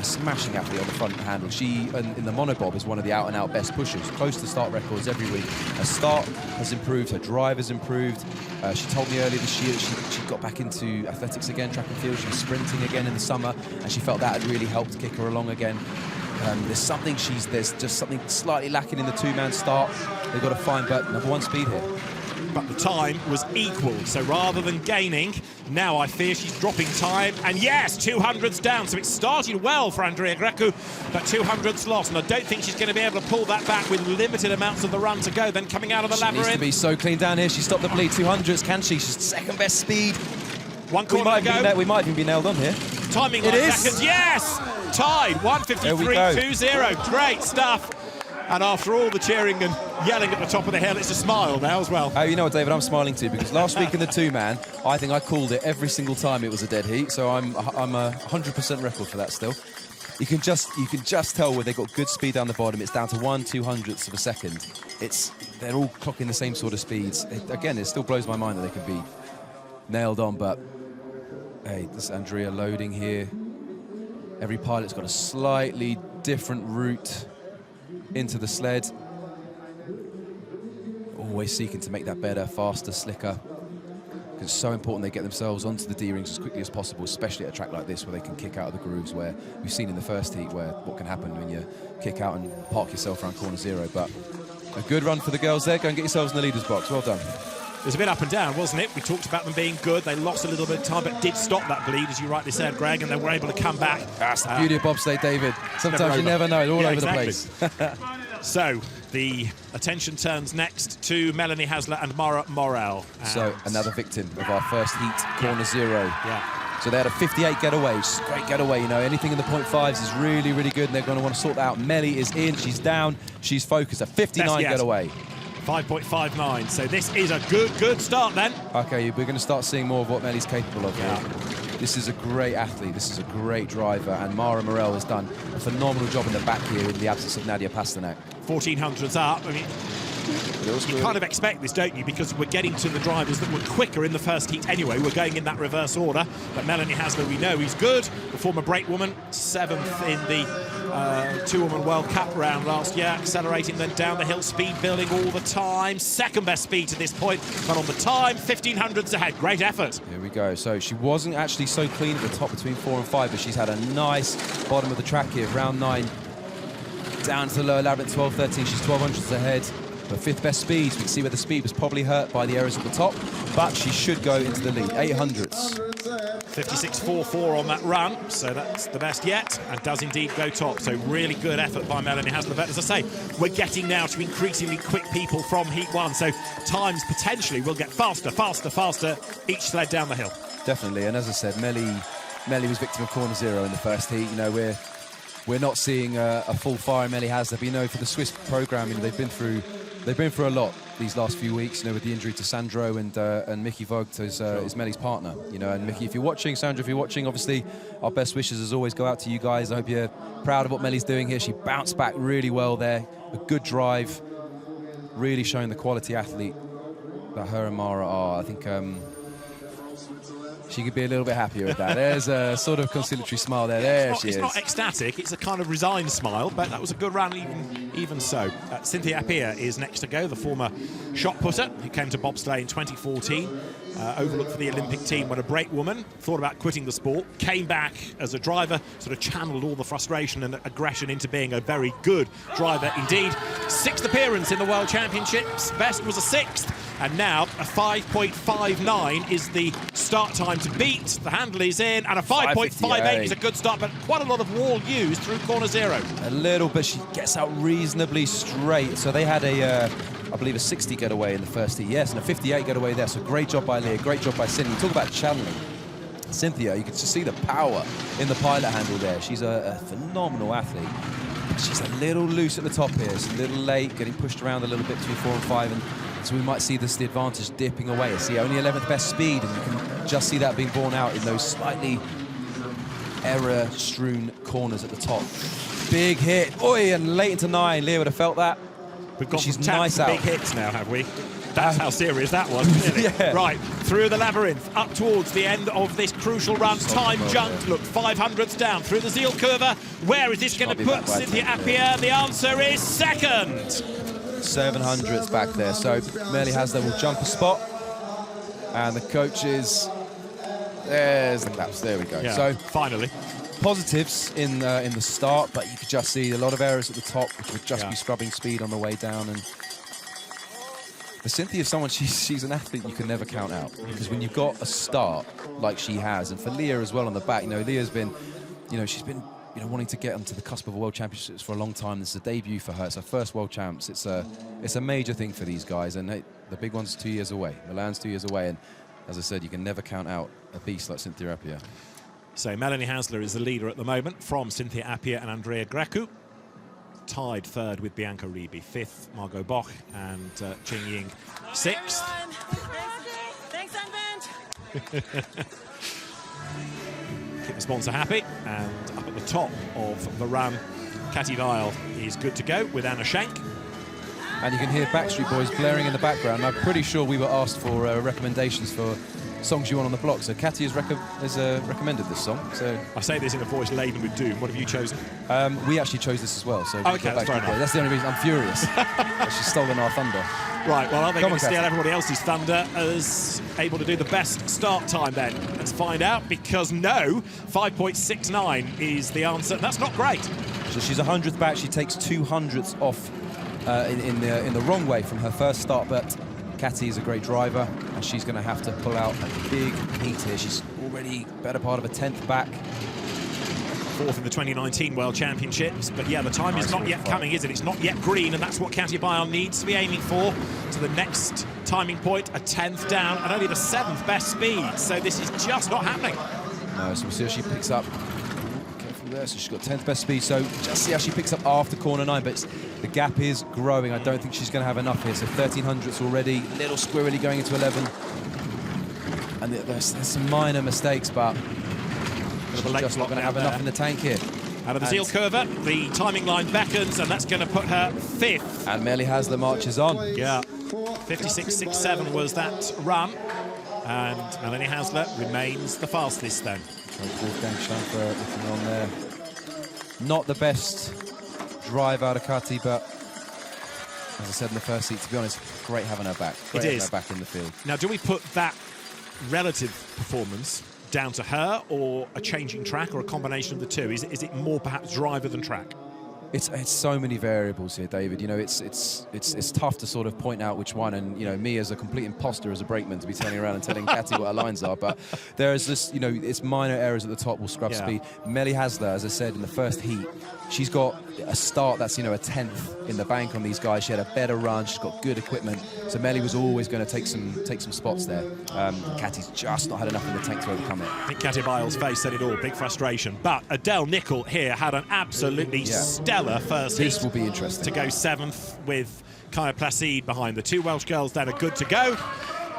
smashing athlete on the front handle. She, in the monobob, is one of the out-and-out best pushers, close to start records every week. Her start has improved, her drive has improved. She told me earlier this year that she got back into athletics again, track and field. She was sprinting again in the summer, and she felt that had really helped kick her along again. There's just something slightly lacking in the 2-man start. They've got to find, but #1 speed here. But the time was equal, so rather than gaining, now I fear she's dropping time. And yes, 200s down, so it started well for Andrea Grecu, but 200s lost, and I don't think she's going to be able to pull that back with limited amounts of the run to go. Then coming out of the labyrinth. She needs to be so clean down here. She stopped the bleed. 200s, can she? She's 2nd best speed. 1 corner to go. We might even be nailed on here. Timing 9 seconds, yes! Tied, 1:53.20. Great stuff. And after all the cheering and yelling at the top of the hill, it's a smile now as well. Oh, you know what, David, I'm smiling too, because last week in the two-man, I think I called it every single time it was a dead heat, so I'm a 100% record for that still. You can just tell where they've got good speed down the bottom. It's down to 1/200th of a second. They're all clocking the same sort of speeds. Again, it still blows my mind that they could be nailed on, but hey, this is Andrea loading here. Every pilot's got a slightly different route into the sled. Always seeking to make that better, faster, slicker. It's so important they get themselves onto the D-rings as quickly as possible, especially at a track like this where they can kick out of the grooves, where we've seen in the first heat what can happen when you kick out and park yourself around corner zero. But a good run for the girls there. Go and get yourselves in the leaders box. Well done. It was a bit up and down, wasn't it? We talked about them being good. They lost a little bit of time, but did stop that bleed, as you rightly said, Greg, and they were able to come back. That's the beauty of bobsleigh, David. Sometimes you never know. It's all over the place. So the attention turns next to Melanie Hasler and Mara Morel. So another victim of our first heat, corner zero. Yeah. So they had a 58 getaway, great getaway, you know, anything in the .5s is really, really good, and they're going to want to sort that out. Melly is in, she's down, she's focused, a 59 getaway. 5.59, so this is a good start then. Okay, we're going to start seeing more of what Melly's capable of here. This is a great athlete, this is a great driver, and Mara Morel has done a phenomenal job in the back here in the absence of Nadia Pasternak. 1400s up. I mean, you kind of expect this, don't you? Because we're getting to the drivers that were quicker in the first heat anyway. We're going in that reverse order. But Melanie Hasler, we know he's good. The former brakewoman, 7th in the two-woman World Cup round last year, accelerating then down the hill, speed building all the time. Second best speed to this point, but on the time, 1500s ahead. Great effort. Here we go. So she wasn't actually so clean at the top between 4 and 5, but she's had a nice bottom of the track here, round 9. Down to the lower labyrinth, 12-13. She's 1200s ahead. Her 5th best speed. You can see where the speed was probably hurt by the errors at the top, but she should go into the lead. 800s. 56.44 on that run, so that's the best yet, and does indeed go top. So really good effort by Melanie Hasler. But as I say, we're getting now to increasingly quick people from Heat 1, so times potentially will get faster, each sled down the hill. Definitely, and as I said, Melly was victim of corner zero in the first heat. You know, we're not seeing a full fire Melly Hasler. But you know, for the Swiss program, you know, they've been through a lot these last few weeks, you know, with the injury to Sandro and Mickey Vogt is Melly's partner, you know. And Mickey, if you're watching, Sandro, if you're watching, obviously our best wishes as always go out to you guys. I hope you're proud of what Melly's doing here. She bounced back really well there, a good drive, really showing the quality athlete that her and Mara are. I think she could be a little bit happier with that. There's a sort of conciliatory smile there. There she is. It's not ecstatic, it's a kind of resigned smile, but that was a good run even so. Cynthia Appiah is next to go, the former shot putter who came to bobsleigh in 2014. Overlooked for the Olympic team when a brakewoman thought about quitting the sport, came back as a driver, sort of channeled all the frustration and aggression into being a very good driver indeed. 6th appearance in the World Championships, best was a 6th, and now a 5.59 is the start time to beat. The handle is in, and a 5.58 is a good start, but quite a lot of wall used through corner zero. A little, but she gets out reasonably straight. So they had I believe a 60 getaway in the first heat, yes, and a 58 getaway there. So great job by Leah, great job by Cynthia. You talk about channeling. Cynthia, you can just see the power in the pilot handle there. She's a phenomenal athlete. She's a little loose at the top here. It's a little late, getting pushed around a little bit between 4 and 5, and so we might see the advantage dipping away. See, only 11th best speed, and you can just see that being borne out in those slightly error-strewn corners at the top. Big hit, oi, and late into 9. Leah would have felt that. We've got she's nice out. Big hits now, have we? That's how serious that was, really. Yeah. Right, through the labyrinth, up towards the end of this crucial run. Time jumped, look, 500s down through the Zeal curve. Where is this going to put Cynthia Appiah? The answer is 2nd. 700s back there. So Melly Hasler will jump a spot, and the coaches. There's the claps. There we go. Yeah, so finally. Positives in the start, but you could just see a lot of errors at the top, which would just be scrubbing speed on the way down. And for Cynthia, someone she's an athlete you can never count out, because when you've got a start like she has, and for Leah as well on the back, you know, Leah's been, you know, she's been, you know, wanting to get onto the cusp of a World Championships for a long time. This is a debut for her. It's her first World Champs. It's a major thing for these guys, and the big one's 2 years away. Milan's 2 years away, and as I said, you can never count out a beast like Cynthia Appiah. So Melanie Hasler is the leader at the moment from Cynthia Appiah and Andrea Grecu. tied third with Bianca Ribi, fifth Margot Bock, and Qing Ying sixth. Thanks, Unbent. Keep the sponsor happy, and up at the top of the run, Katie Weil is good to go with Anna Schenk. And you can hear Backstreet Boys blaring in the background. I'm pretty sure we were asked for recommendations for songs you want on the block. So Katie has recommended this song. So I say this in a voice laden with doom. What have you chosen? We actually chose this as well. So okay, that's fair enough. That's the only reason I'm furious. She's stolen our thunder. Right, well, are they going to steal Katie. everybody else's thunder as able to do the best start time then? Let's find out, because no, 5.69 is the answer. That's not great. So she's 100th back. She takes 200ths off in the wrong way from her first start, but Katie is a great driver, and she's going to have to pull out a big heat here. She's already better part of a 10th back. Fourth in the 2019 World Championships, but yeah, the time is not yet coming, is it? It's not yet green, and that's what Katia Bayern needs to be aiming for. To the next timing point, a 10th down, and only the 7th best speed, so this is just not happening. No, so we'll see how she picks up. Careful there, so she's got 10th best speed, so just see how she picks up after corner 9, but the gap is growing. I don't think she's going to have enough here, so 1300ths already, little squirrely going into 11. And there's some minor mistakes, but she's just not going to have enough in the tank here. Out of the Ziel curve, the timing line beckons, and that's going to put her 5th. And Melly Hasler marches on. Yeah, 56.67 was that run, and Melanie Hasler remains the fastest then. Wolfgang Schlanfer looking on there. Not the best drive out of Kati, but as I said in the first heat, to be honest, great having her back. Great having her back in the field. Now, do we put that relative performance down to her, or a changing track, or a combination of the two? Is it more perhaps driver than track? It's so many variables here, David. You know, it's tough to sort of point out which one. And you know, me as a complete imposter as a brakeman to be turning around and telling Katie what her lines are. But there is this, you know, it's minor errors at the top will scrub speed. Melly Hasler, as I said in the first heat, she's got a start that's, you know, a 10th in the bank on these guys. She had a better run. She's got good equipment. So Melly was always going to take some spots there. Katie's just not had enough in the tank to overcome it. I think Katia Bayer's face said it all. Big frustration. But Adele Nicol here had an absolutely stellar first heat. This will be interesting. To go 7th with Kaya Placide behind. The two Welsh girls then are good to go.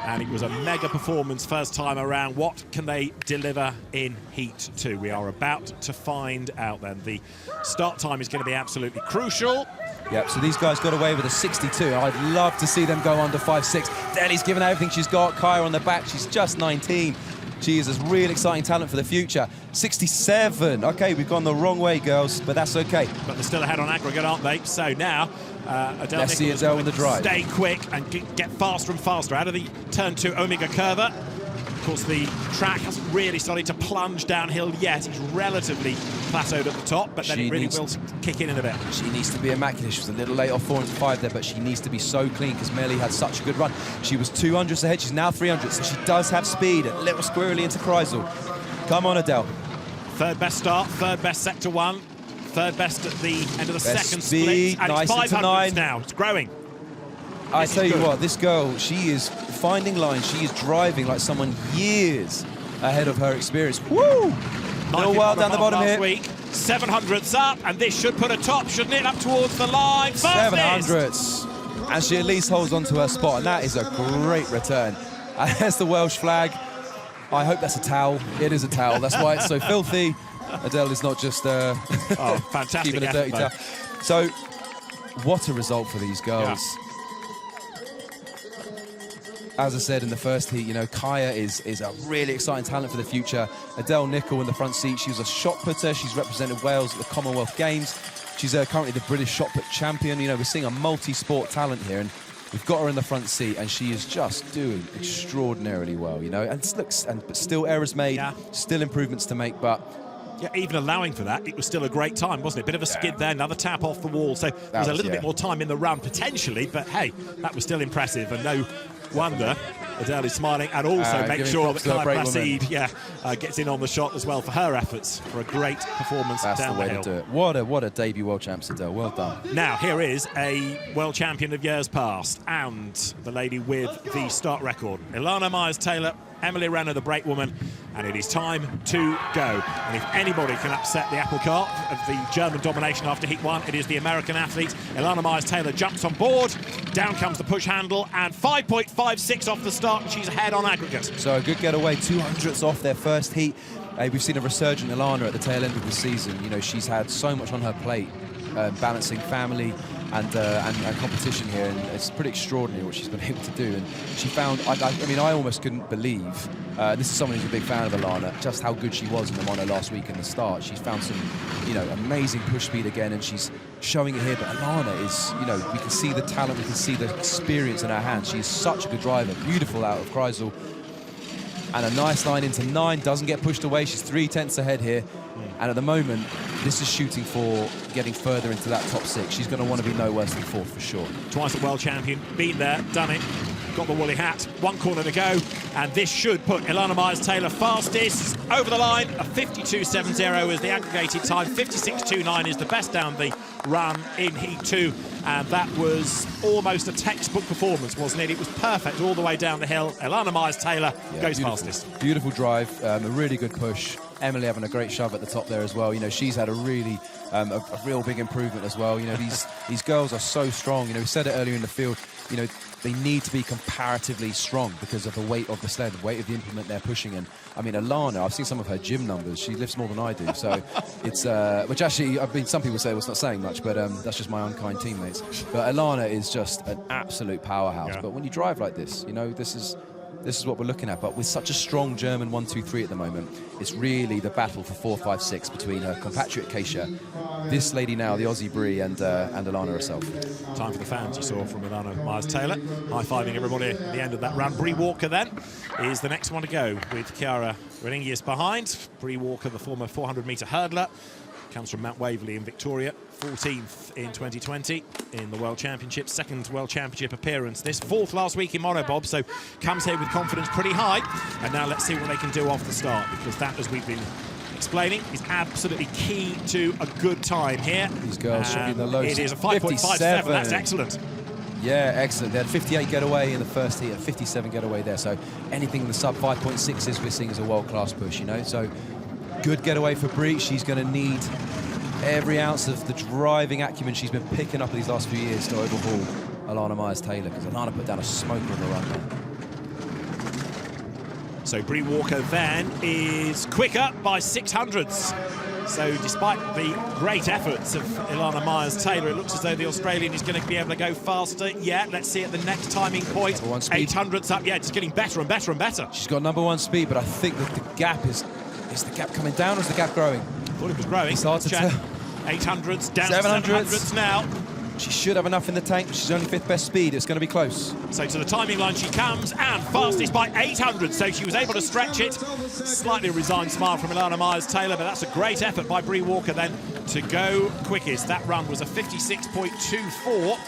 And it was a mega performance first time around. What can they deliver in Heat 2? We are about to find out then. The start time is going to be absolutely crucial. Yep, so these guys got away with a 62. I'd love to see them go under 5.6. Deli's given everything she's got. Kaya on the back, she's just 19. She is a real exciting talent for the future. 67. Okay, we've gone the wrong way, girls, but that's okay. But they're still ahead on aggregate, aren't they? So now, Adele Let's see Adele in the drive. Stay quick and get faster and faster out of the turn 2 Omega curve. Of course, the track hasn't really started to plunge downhill yet. It's relatively plateaued at the top, but then it really will kick in a bit. She needs to be immaculate. She was a little late off 4 and 5 there, but she needs to be so clean because Melly had such a good run. She was 200ths ahead. She's now 300ths, so she does have speed. A little squirrely into Kreisel. Come on, Adele. Third best start, third best sector 1, third best at the end of the second speed, split, and nice it's 500s now. It's growing. I tell you what, this girl, she is finding lines. She is driving like someone years ahead of her experience. Woo! Little well down the bottom here. Week. 700ths up, and this should put a top, shouldn't it? Up towards the line. 700ths. And she at least holds on to her spot, and that is a great return. And there's the Welsh flag. I hope that's a towel. It is a towel. That's why it's so filthy. Adele is not just fantastic keeping a dirty towel. So, what a result for these girls. Yeah. As I said in the first heat, you know, Kaya is a really exciting talent for the future. Adele Nicol in the front seat. She was a shot putter. She's represented Wales at the Commonwealth Games. She's currently the British shot put champion. You know, we're seeing a multi-sport talent here, and we've got her in the front seat, and she is just doing extraordinarily well, you know. And looks, but still errors made, still improvements to make, but yeah, even allowing for that, it was still a great time, wasn't it? Bit of a skid there, another tap off the wall, so there was a little bit more time in the run potentially, but hey, that was still impressive, and no wonder Adele is smiling, and also make sure that Kaya Placide gets in on the shot as well for her efforts for a great performance down the hill. That's the way to do it. What a debut world champs, Adele. Well done. Now here is a world champion of years past and the lady with the start record. Ilana Myers-Taylor Emily Renner, the brakewoman, and it is time to go. And if anybody can upset the apple cart of the German domination after heat 1, it is the American athlete. Ilana Myers-Taylor jumps on board, down comes the push handle, and 5.56 off the start, and she's ahead on aggregate. So a good getaway, 200ths off their first heat. We've seen a resurgent Ilana at the tail end of the season. You know, she's had so much on her plate, balancing family and competition here, and it's pretty extraordinary what she's been able to do. And she found, I mean, I almost couldn't believe, this is someone who's a big fan of Ilana, just how good she was in the mono last week in the start. She's found some, you know, amazing push speed again, and she's showing it here. But Ilana is, you know, we can see the talent, we can see the experience in her hands. She's such a good driver, beautiful out of Kreisel. And a nice line into 9, doesn't get pushed away. She's 3/10 ahead here. And at the moment, this is shooting for getting further into that top 6. She's going to want to be no worse than 4th for sure. Twice a world champion, been there, done it, got the woolly hat, 1 corner to go, and this should put Ilana Myers-Taylor fastest over the line. A 52.70 is the aggregated time, 56.29 is the best down the run in Heat 2, and that was almost a textbook performance, wasn't it? It was perfect all the way down the hill. Ilana Myers-Taylor goes fastest. Beautiful drive, a really good push. Emily having a great shove at the top there as well. You know, she's had a really, a real big improvement as well. You know, these girls are so strong. You know, we said it earlier in the field, you know, they need to be comparatively strong because of the weight of the sled, the weight of the implement they're pushing in. I mean, Ilana, I've seen some of her gym numbers. She lifts more than I do. So it's, which actually, I mean, some people say it's not saying much, but that's just my unkind teammates. But Ilana is just an absolute powerhouse. Yeah. But when you drive like this, you know, this is what we're looking at. But with such a strong German 1, 2, 3 at the moment, it's really the battle for 4, 5, 6 between her compatriot Keisha, this lady now, the Aussie Brie, and Ilana herself. Time for the fans you saw from Ilana Myers-Taylor. High-fiving everybody at the end of that run. Brie Walker then is the next one to go with Chiara Reningius behind. Brie Walker, the former 400-metre hurdler, comes from Mount Waverley in Victoria, 14th in 2020 in the World Championship, 2nd World Championship appearance. This 4th last week in Monobob, so comes here with confidence pretty high. And now let's see what they can do off the start, because that, as we've been explaining, is absolutely key to a good time here. These girls should be in the low. It is a 5.57, that's excellent. Yeah, excellent. They had 58 getaway in the first heat, a 57 getaway there. So anything in the sub 5.6s we're seeing is a world-class push, you know. So good getaway for Brie. She's going to need every ounce of the driving acumen she's been picking up these last few years to overhaul Ilana Myers-Taylor, because Ilana put down a smoker on the run there. So Brie Walker then is quicker by 600ths. So despite the great efforts of Ilana Myers-Taylor, it looks as though the Australian is going to be able to go faster. Yeah, let's see at the next timing point. 800ths up, yeah, it's getting better and better and better. She's got #1 speed, but I think that the gap is the gap coming down or is the gap growing? I thought it was growing. It's hard to tell. 800ths down 700s. to 700ths now. She should have enough in the tank, but she's only 5th best speed. It's going to be close. So to the timing line she comes, and fastest by 800, so she was able to stretch it. Slightly resigned smile from Ilana Myers-Taylor, but that's a great effort by Brie Walker then to go quickest. That run was a 56.24.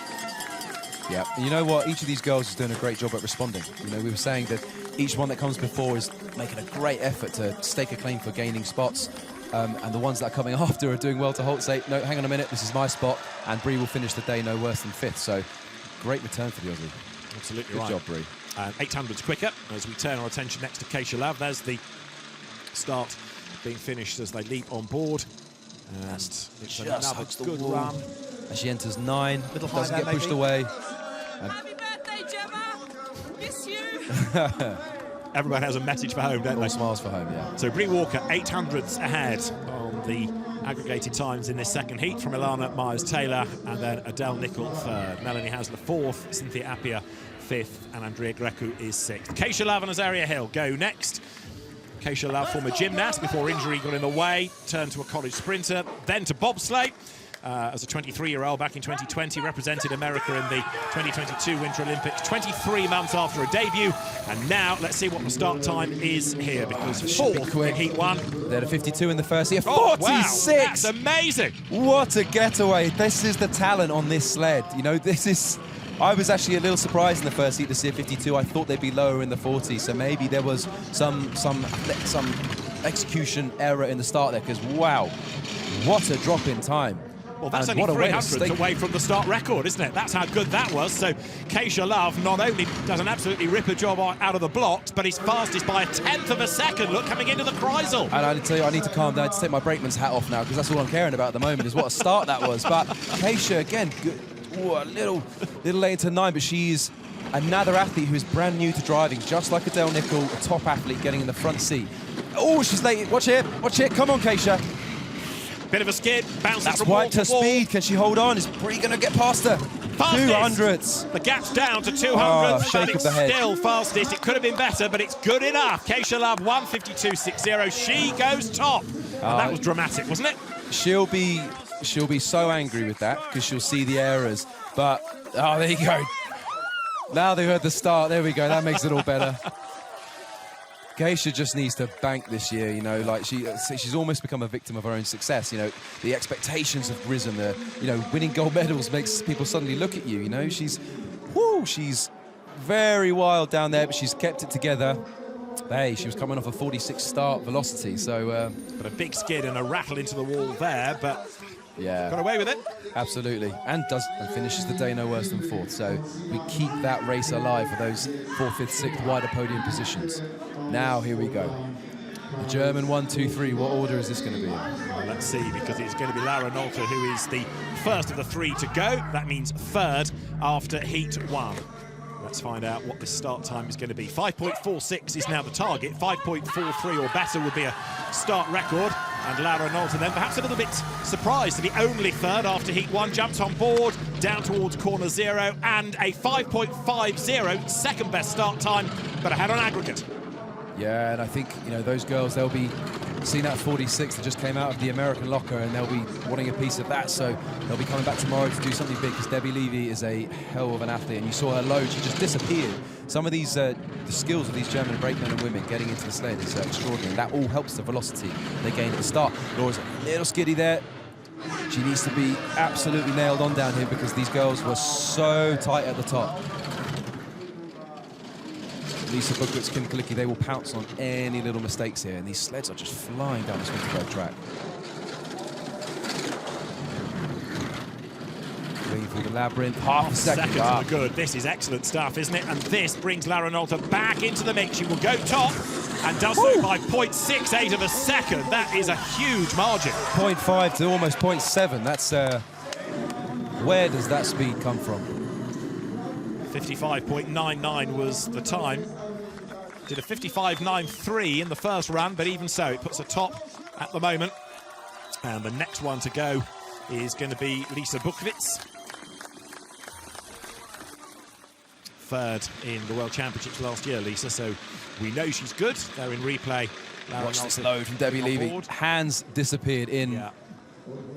Yeah, and you know what? Each of these girls is doing a great job at responding. You know, we were saying that each one that comes before is making a great effort to stake a claim for gaining spots. And the ones that are coming after are doing well to halt, say, no, hang on a minute, this is my spot, and Brie will finish the day no worse than 5th. So, great return for the Aussie. Absolutely Good right. job, Brie. And 800's quicker as we turn our attention next to Keisha Love. There's the start being finished as they leap on board. And it's another good run. As she enters 9, Little doesn't high get there, pushed maybe. away. Happy birthday, Gemma! Miss you! Everyone has a message for home, don't All they? smiles for home, yeah. So Brie Walker, 800ths ahead on the aggregated times in this second heat from Ilana Myers-Taylor, and then Adele Nicol 3rd, Melanie Hasler 4th, Cynthia Appia 5th, and Andrea Grecu is 6th. Keisha Love and Azaria Hill go next. Keisha Love, former gymnast, before injury got in the way, turned to a college sprinter, then to bobsleigh. As a 23-year-old back in 2020, represented America in the 2022 Winter Olympics, 23 months after a debut. And now let's see what the start time is here, because 4th in Heat 1. They had a 52 in the first heat, 46! Oh, wow, that's amazing! What a getaway. This is the talent on this sled. You know, this is... I was actually a little surprised in the first heat to see a 52. I thought they'd be lower in the 40s, so maybe there was some execution error in the start there, because wow, what a drop in time. Well, that's And only what a way to 300 stake. away from the start record, isn't it? That's how good that was. So Keisha Love not only does an absolutely ripper job out of the blocks, but he's fastest by 1/10 of a second. Look, coming into the Kreisel. And I tell you, I need to calm down. I need to take my brakeman's hat off now, because that's all I'm caring about at the moment, is what a start that was. But Keisha, again, good, a little late into 9, but she's another athlete who's brand new to driving, just like Adele Nickel, a top athlete getting in the front seat. Oh, she's late. Watch it. Watch it. Come on, Keisha. Bit of a skid, bouncing That's from wall wiped to her wall. speed. Can she hold on? Is Brie going to get past her? Fastest. 200s. The gap's down to 200, Oh, but shake of it's the head. still fastest. It could have been better, but it's good enough. Keisha Love, 1:52.60. She goes top. And that was dramatic, wasn't it? She'll be so angry with that, because she'll see the errors. But, oh, there you go. Now they heard the start. There we go. That makes it all better. Keisha just needs to bank this year, you know, like she's almost become a victim of her own success. You know, the expectations have risen. Winning gold medals makes people suddenly look at you. You know, she's very wild down there, but she's kept it together. Hey, she was coming off a 46 start velocity, so. But a big skid and a rattle into the wall there, but yeah, got away with it. Absolutely, and finishes the day no worse than 4th. So we keep that race alive for those 4th, 5th, 6th wider podium positions. Now here we go. The German 1, 2, 3. What order is this going to be in? Well, let's see, because it's going to be Lara Nolter who is the first of the 3 to go. That means 3rd after heat 1. Let's find out what the start time is going to be. 5.46 is now the target. 5.43 or better would be a start record. And Lara Nolter then perhaps a little bit surprised to be only 3rd after heat 1. Jumps on board, down towards corner 0, and a 5.50, second best start time, but ahead on aggregate. Yeah, and I think, you know, those girls, they'll be seeing that 46 that just came out of the American locker, and they'll be wanting a piece of that, so they'll be coming back tomorrow to do something big, because Debbie Levy is a hell of an athlete, and you saw her load, she just disappeared. Some of these, the skills of these German brakemen and women getting into the sled is extraordinary. That all helps the velocity they gain at the start. Laura's a little skiddy there. She needs to be absolutely nailed on down here, because these girls were so tight at the top. Lisa Bukwitz, Kim Kalicki, they will pounce on any little mistakes here, and these sleds are just flying down this Winterberg track. Going through the labyrinth, half a second to up. the good. This is excellent stuff, isn't it? And this brings Lara Nolter back into the mix. She will go top, and does so by 0.68 of a second. That is a huge margin. 0.5 to almost 0.7. That's where does that speed come from? 55.99 was the time. Did a 55.93 in the first run, but even so, it puts a top at the moment. And the next one to go is going to be Lisa Bukwitz. 3rd in the World Championships last year, Lisa, so we know she's good. They're in replay. Watch this load from Debbie Levy. Hands disappeared in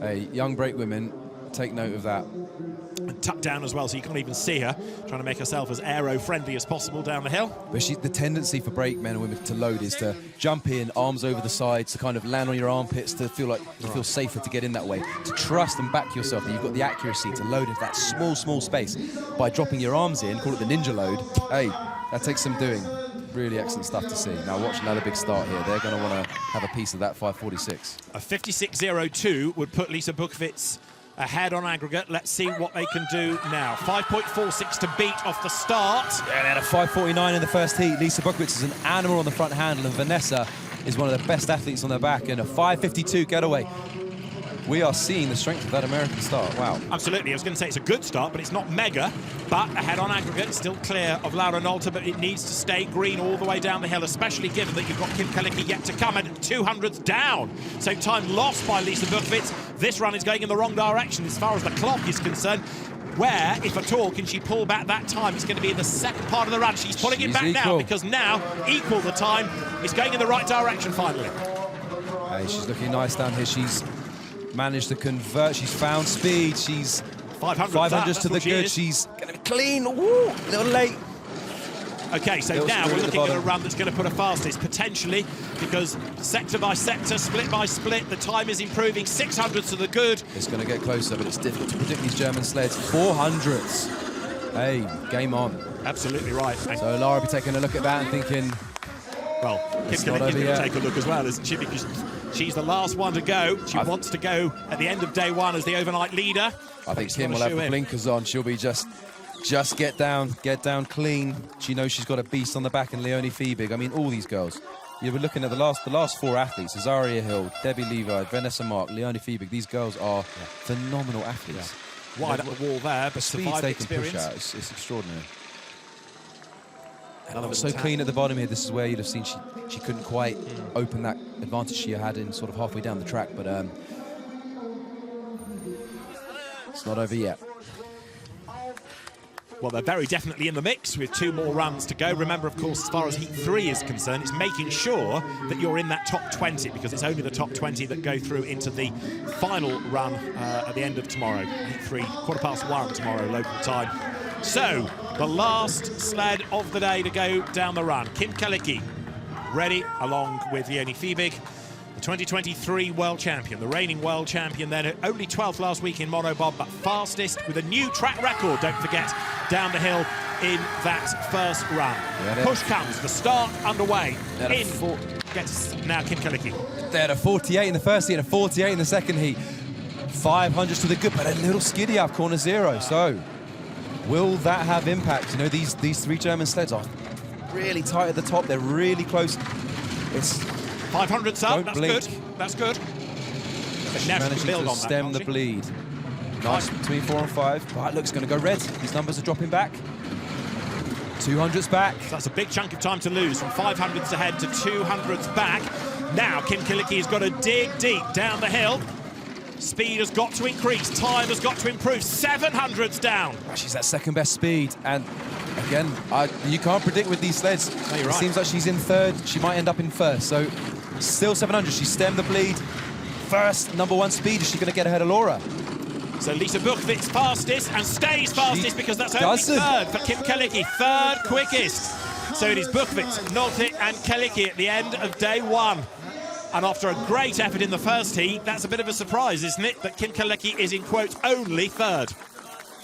a young brake women. Take note of that. And tucked down as well, so you can't even see her, trying to make herself as aero-friendly as possible down the hill. But the tendency for brake men and women to load is to jump in, arms over the sides, to kind of land on your armpits, to feel like you feel safer to get in that way, to trust and back yourself that you've got the accuracy to load into that small space. By dropping your arms in, call it the ninja load, hey, that takes some doing. Really excellent stuff to see. Now watch another big start here. They're going to want to have a piece of that 5.46. A 56.02 would put Lisa Bukwitz ahead on aggregate. Let's see what they can do now. 5.46 to beat off the start. Yeah, they had a 5.49 in the first heat. Lisa Bukwitz is an animal on the front handle, and Vanessa is one of the best athletes on their back, and a 5.52 getaway. We are seeing the strength of that American start. Wow. Absolutely. I was going to say it's a good start, but it's not mega. But ahead on aggregate, still clear of Lara Nolter, but it needs to stay green all the way down the hill, especially given that you've got Kim Kalicki yet to come, and 200s down. So time lost by Lisa Bukwitz. This run is going in the wrong direction as far as the clock is concerned. Where, if at all, can she pull back that time? It's going to be in the second part of the run. She's pulling it back now, because now, equal the time, is going in the right direction finally. Hey, she's looking nice down here. She's managed to convert. She's found speed. She's 500s to the good. She's going to be clean. Ooh, a little late. Okay, so now we're looking at a run that's going to put her fastest, potentially, because sector by sector, split by split, the time is improving. 600s to the good. It's going to get closer, but it's difficult to predict these German sleds. 400s. Hey, game on. Absolutely right. So Lara will be taking a look at that and thinking, well, Kim Kalicki's going to take a look as well, isn't she? Because She's the last one to go. She wants to go at the end of day one as the overnight leader. I think Kim will have the blinkers on. She'll be just get down clean. She knows she's got a beast on the back, and Leonie Fiebig. I mean, all these girls. You were looking at the last four athletes: Azaria Hill, Debbie Levi, Vanessa Mark, Leonie Fiebig. These girls are phenomenal athletes. Yeah. Wide up the wall there, but the speeds they can push out, it's extraordinary. So clean at the bottom here. This is where you'd have seen she couldn't quite open that advantage she had in sort of halfway down the track, but it's not over yet. Well, they're very definitely in the mix with 2 more runs to go. Remember, of course, as far as Heat 3 is concerned, it's making sure that you're in that top 20, because it's only the top 20 that go through into the final run at the end of tomorrow. Heat 3, 1:15 tomorrow, local time. So, the last sled of the day to go down the run. Kim Kalicki, ready, along with Leonie Fiebig, the 2023 world champion, the reigning world champion then, only 12th last week in Monobob, but fastest with a new track record, don't forget, down the hill in that first run. Push comes, the start underway. Gets now Kim Kalicki. They had a 48 in the first heat and a 48 in the second heat. 500s to the good, but a little skiddy up corner 0. So, will that have impact? You know, these 3 German sleds are really tight at the top. They're really close. It's 500s up, that's blink. good. That's good. She's managing to stem the bleed. Nice between 4 and 5. But it looks going to go red. These numbers are dropping back. 200s back. So that's a big chunk of time to lose, from 500s ahead to 200s back. Now Kim Kalicki has got to dig deep down the hill. Speed has got to increase, time has got to improve. 700s down. She's at second best speed, and again, you can't predict with these sleds. No, you're right. It seems like she's in 3rd. She might end up in 1st. So still 700. She stemmed the bleed. First number 1 speed. Is she going to get ahead of Laura? So Lisa Buchwitz fastest and stays fastest, because that's only 3rd for Kim Kalicki. 3rd quickest. So it is Buchwitz, Nolte and Kalicki at the end of day 1. And after a great effort in the first heat, that's a bit of a surprise, isn't it? That Kim Kalicki is, in quotes, only 3rd.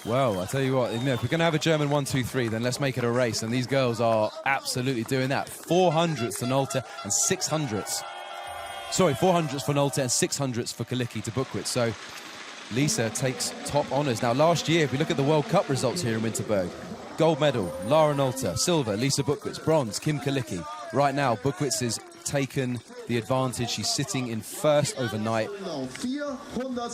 Well, I tell you what, if we're going to have a German 1, 2, 3, then let's make it a race. And these girls are absolutely doing that. 400s to Nolte and 600s. Sorry, 400s for Nolte and 600s for Kalicki to Buchwitz. So Lisa takes top honours. Now, last year, if we look at the World Cup results here in Winterberg, gold medal, Lara Nolte, silver, Lisa Buchwitz, bronze, Kim Kalicki. Right now, Buchwitz has taken the advantage. She's sitting in 1st overnight.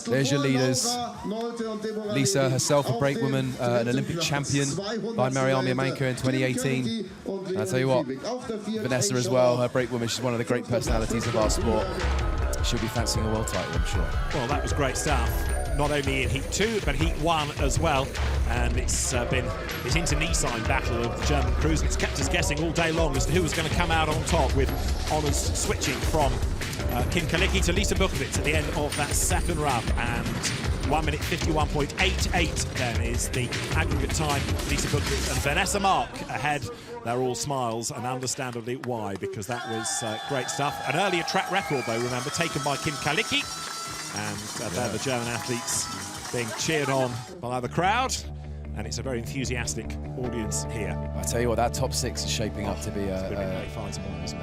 There's your leaders. Lisa herself, a brakewoman, an Olympic champion by Mariamia Manka in 2018. And I'll tell you what, Vanessa as well, her brakewoman, she's one of the great personalities of our sport. She'll be fancying a world title, I'm sure. Well, that was great stuff. Not only in Heat 2, but Heat 1 as well. And it's been this internecine battle of the German crews. It's kept us guessing all day long as to who was going to come out on top, with honours switching from Kim Kalicki to Lisa Buchwitz at the end of that second run. And 1 minute 51.88 then is the aggregate time. Lisa Buchwitz and Vanessa Mark ahead. They're all smiles, and understandably why, because that was great stuff. An earlier track record, though, remember, taken by Kim Kalicki. And they're the German athletes being cheered on by the crowd. And it's a very enthusiastic audience here. I tell you what, that top 6 is shaping up to be a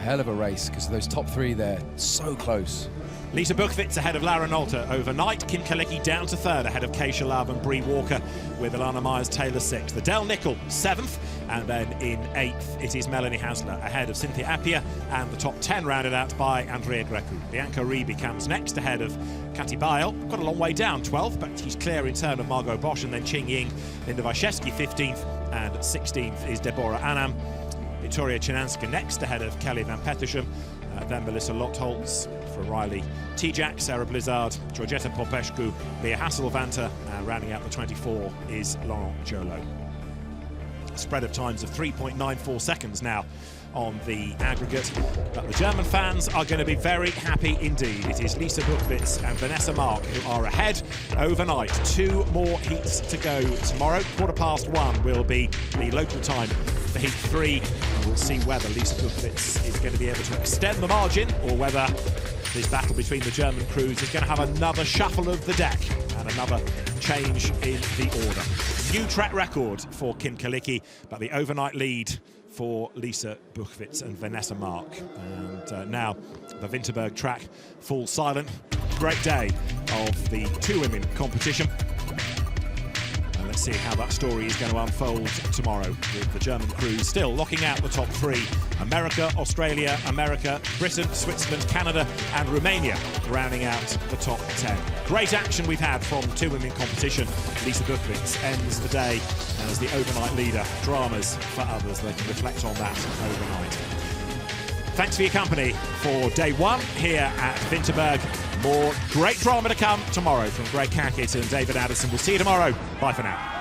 hell of a race, because those top 3 there, so close. Lisa Buchwitz ahead of Lara Nolte overnight. Kim Kalicki down to 3rd ahead of Keisha Love and Bree Walker, with Alana Myers-Taylor 6th. Adele Nicol 7th, and then in 8th it is Melanie Hasler ahead of Cynthia Appia, and the top 10 rounded out by Andrea Grecu. Bianca Ribi comes next ahead of Kati Bile. Got a long way down, 12th, but she's clear in turn of Margot Bosch, and then Qing Ying, Linda Wyszewski 15th, and 16th is Deborah Anam. Victoria Chinanska next ahead of Kelly Van Petersham, then Melissa Lotholtz for Riley Tijak, Sarah Blizzard, Georgetta Popescu, Leah Hasselvanter, and rounding out the 24 is Laurent Jolo. A spread of times of 3.94 seconds now on the aggregate, but the German fans are going to be very happy indeed. It is Lisa Buchwitz and Vanessa Mark who are ahead overnight. 2 more heats to go tomorrow. 1:15 will be the local time for Heat 3, and we'll see whether Lisa Buchwitz is going to be able to extend the margin, or whether this battle between the German crews is going to have another shuffle of the deck and another change in the order. New track record for Kim Kalicki, but the overnight lead for Lisa Buchwitz and Vanessa Mark. And now the Winterberg track falls silent. Great day of the two women competition. And let's see how that story is going to unfold tomorrow, with the German crews still locking out the top three. America, Australia, America, Britain, Switzerland, Canada and Romania rounding out the top 10. Great action we've had from two women competition. Lisa Buchwitz ends the day as the overnight leader. Dramas for others, they can reflect on that overnight. Thanks for your company for day one here at Winterberg. More great drama to come tomorrow from Greg Cackett and David Addison. We'll see you tomorrow. Bye for now.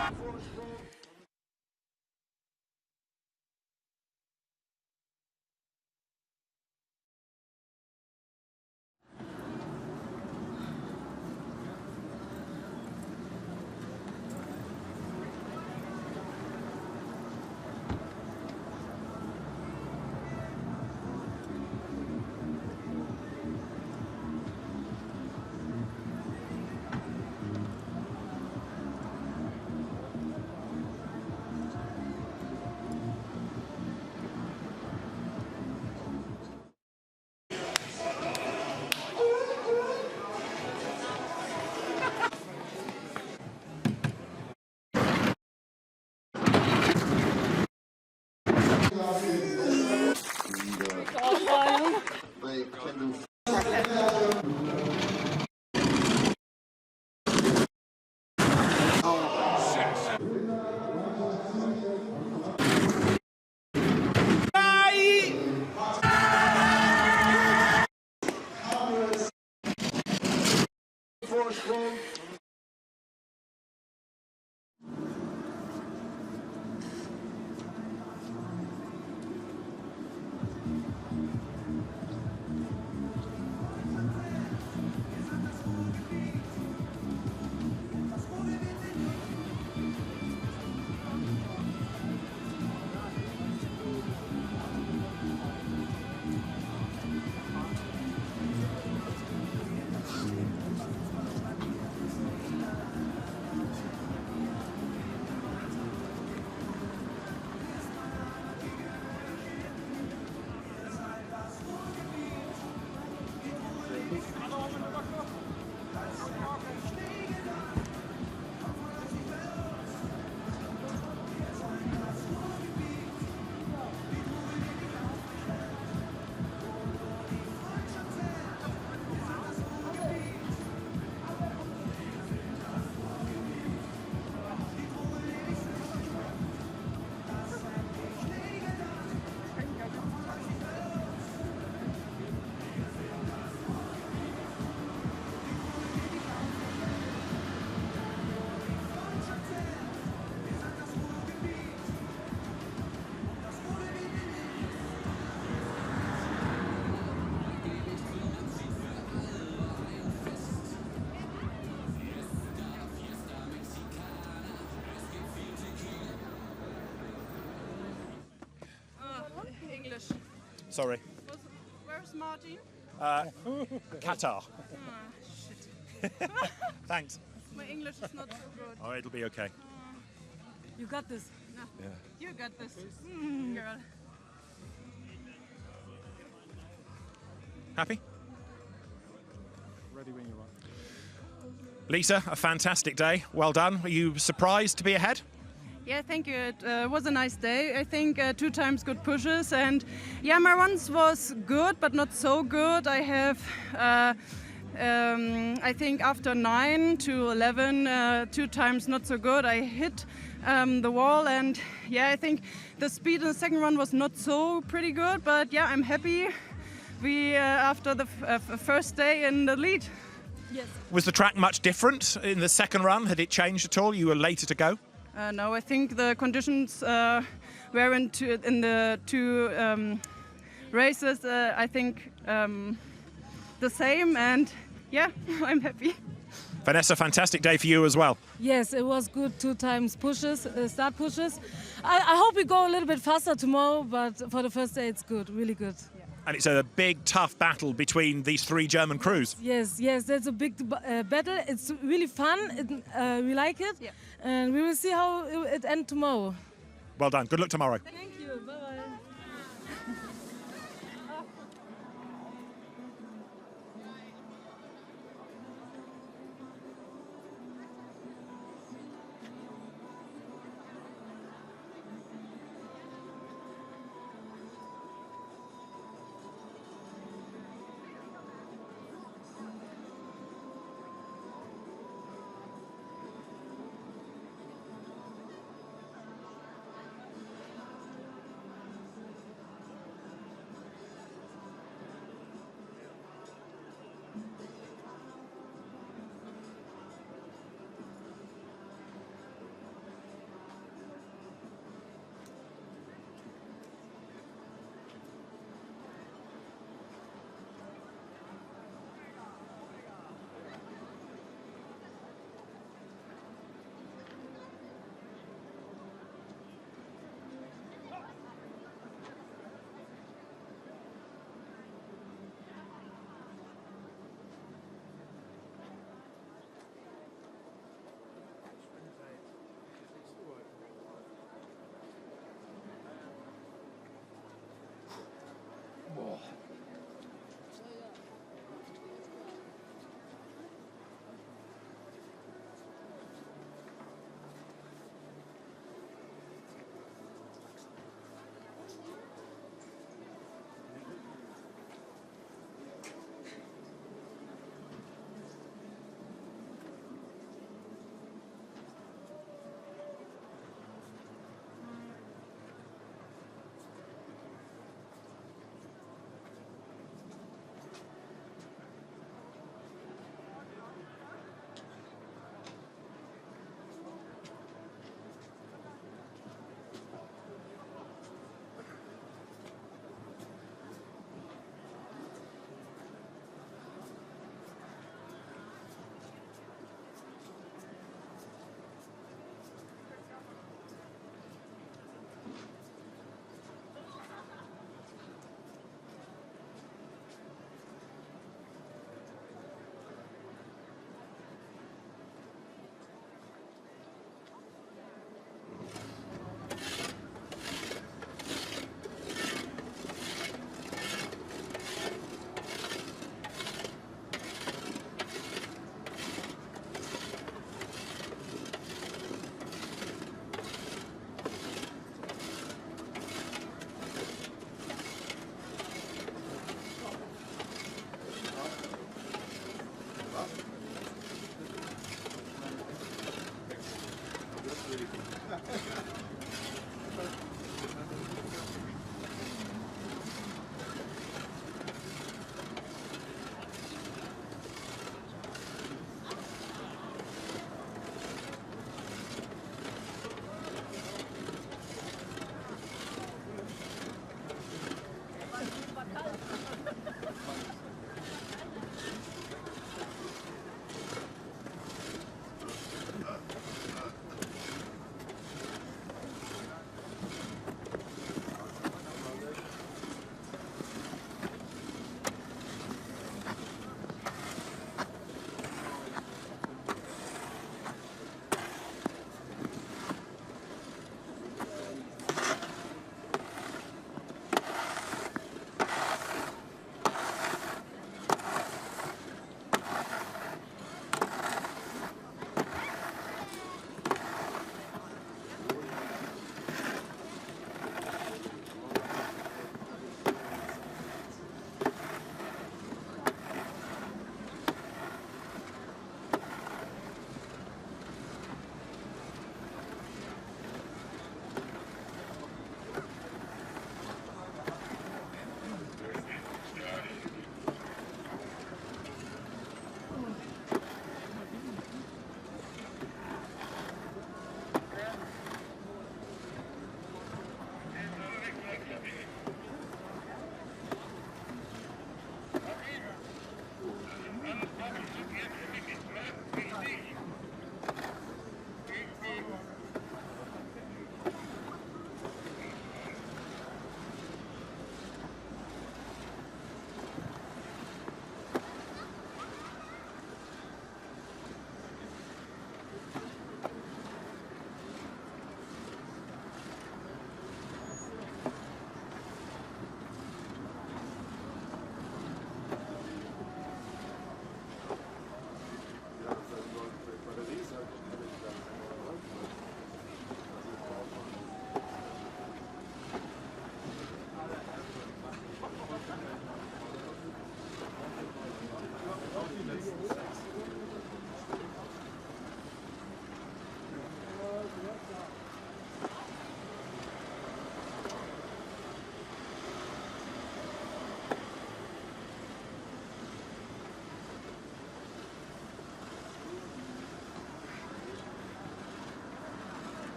Sorry. Where's Martin? Qatar. Shit. Thanks. My English is not so good. Oh, it'll be okay. You got this. No. Yeah. You got this. Girl. Happy? Ready when you are. Lisa, a fantastic day. Well done. Are you surprised to be ahead? Yeah, thank you. It was a nice day. I think 2 times good pushes, and yeah, my runs was good, but not so good. I have, I think after 9 to 11, 2 times not so good. I hit the wall, and yeah, I think the speed in the second run was not so pretty good, but yeah, I'm happy. We after the first day in the lead. Yes. Was the track much different in the second run? Had it changed at all? You were later to go? No, I think the conditions were in the two races, I think the same, and yeah, I'm happy. Vanessa, fantastic day for you as well. Yes, it was good 2 times pushes, start pushes. I hope we go a little bit faster tomorrow, but for the first day it's good, really good. Yeah. And it's a big, tough battle between these 3 German crews. Yes, that's a big battle. It's really fun. We like it. Yeah. And we will see how it ends tomorrow. Well done. Good luck tomorrow. Thank you. Bye-bye.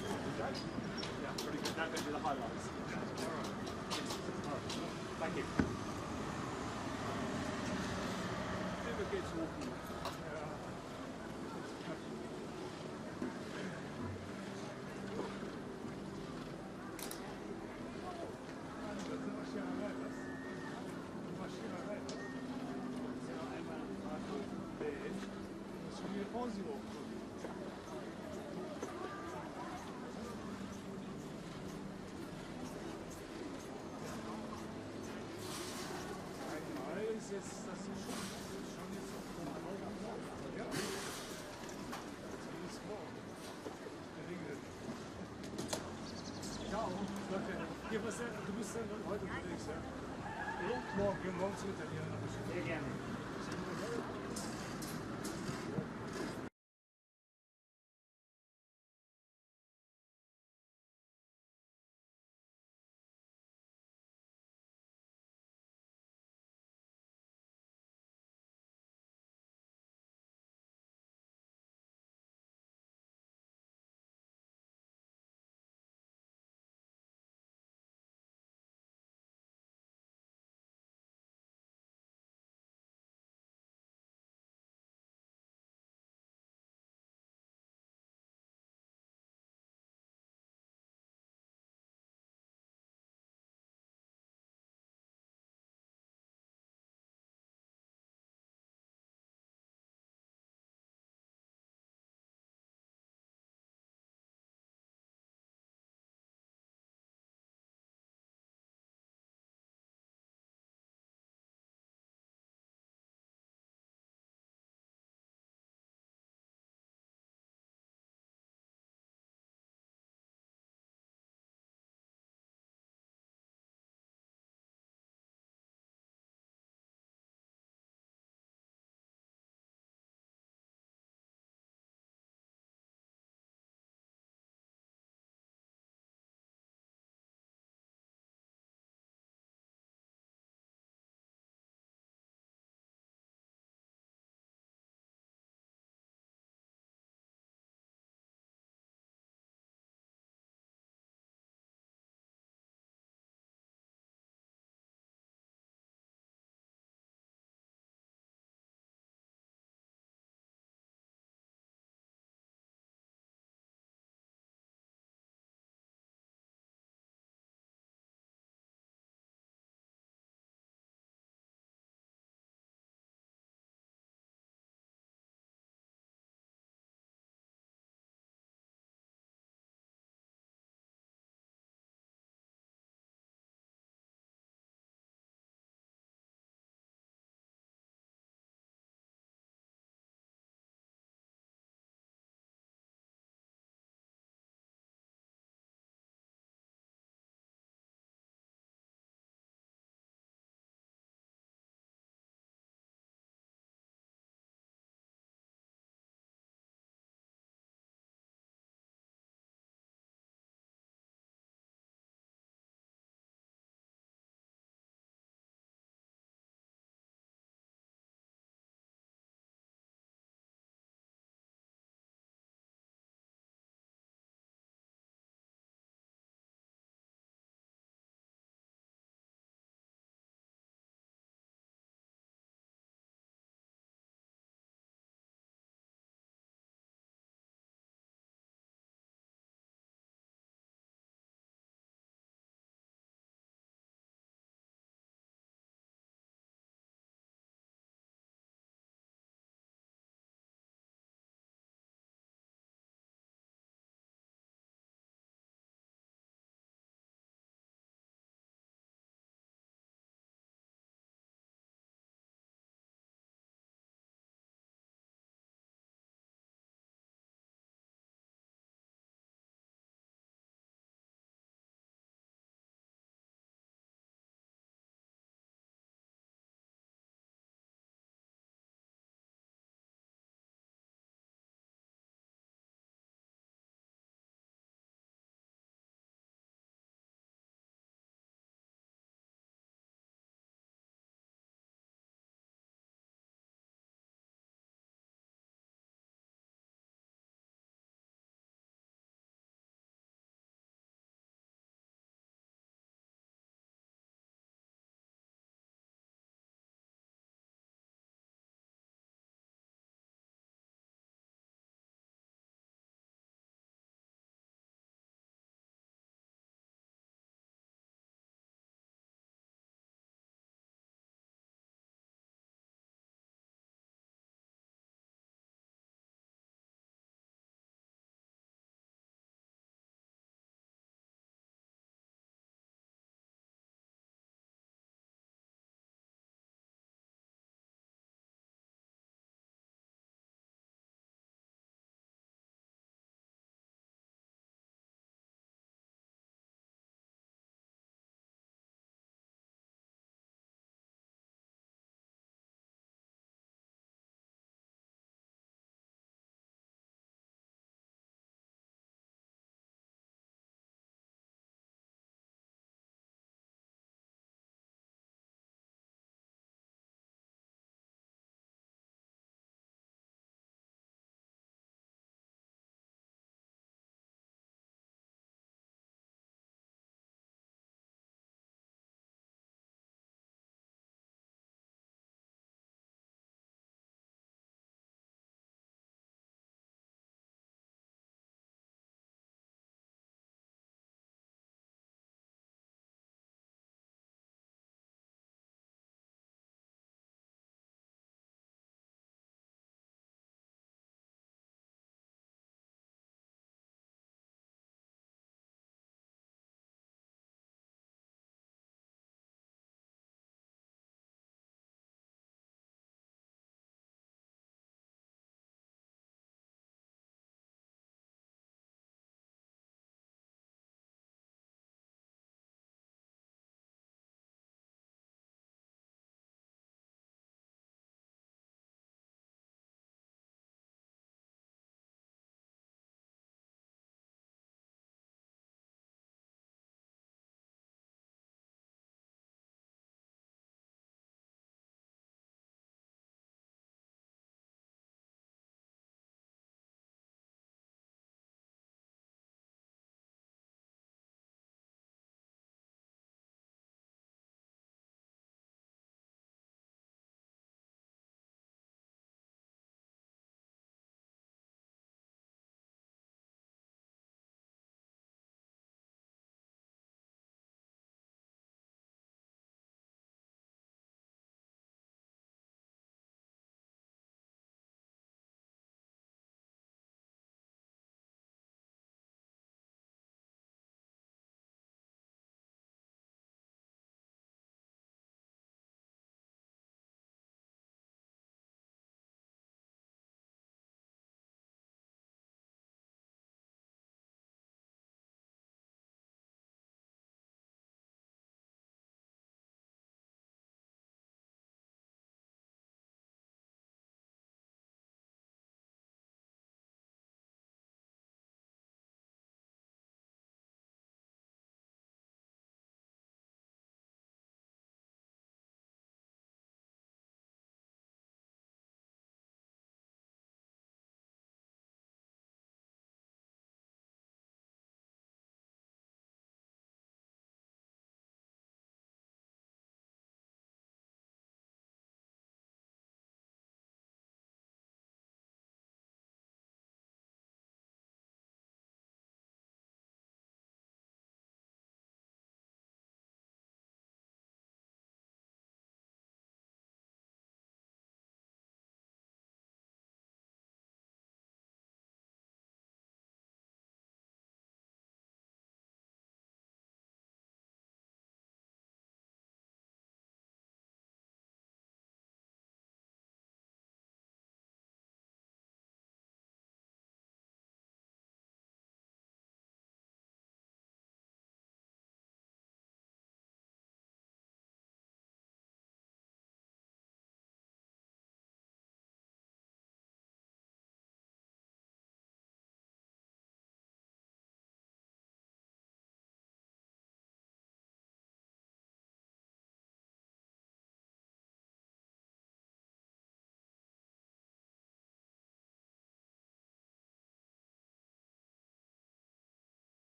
Yeah, pretty good. Now go to the highlights. All right. Thank you. Never gets walking. Du bist dann heute unterwegs, ja? Morgen sind wir dann hier. Sehr gerne.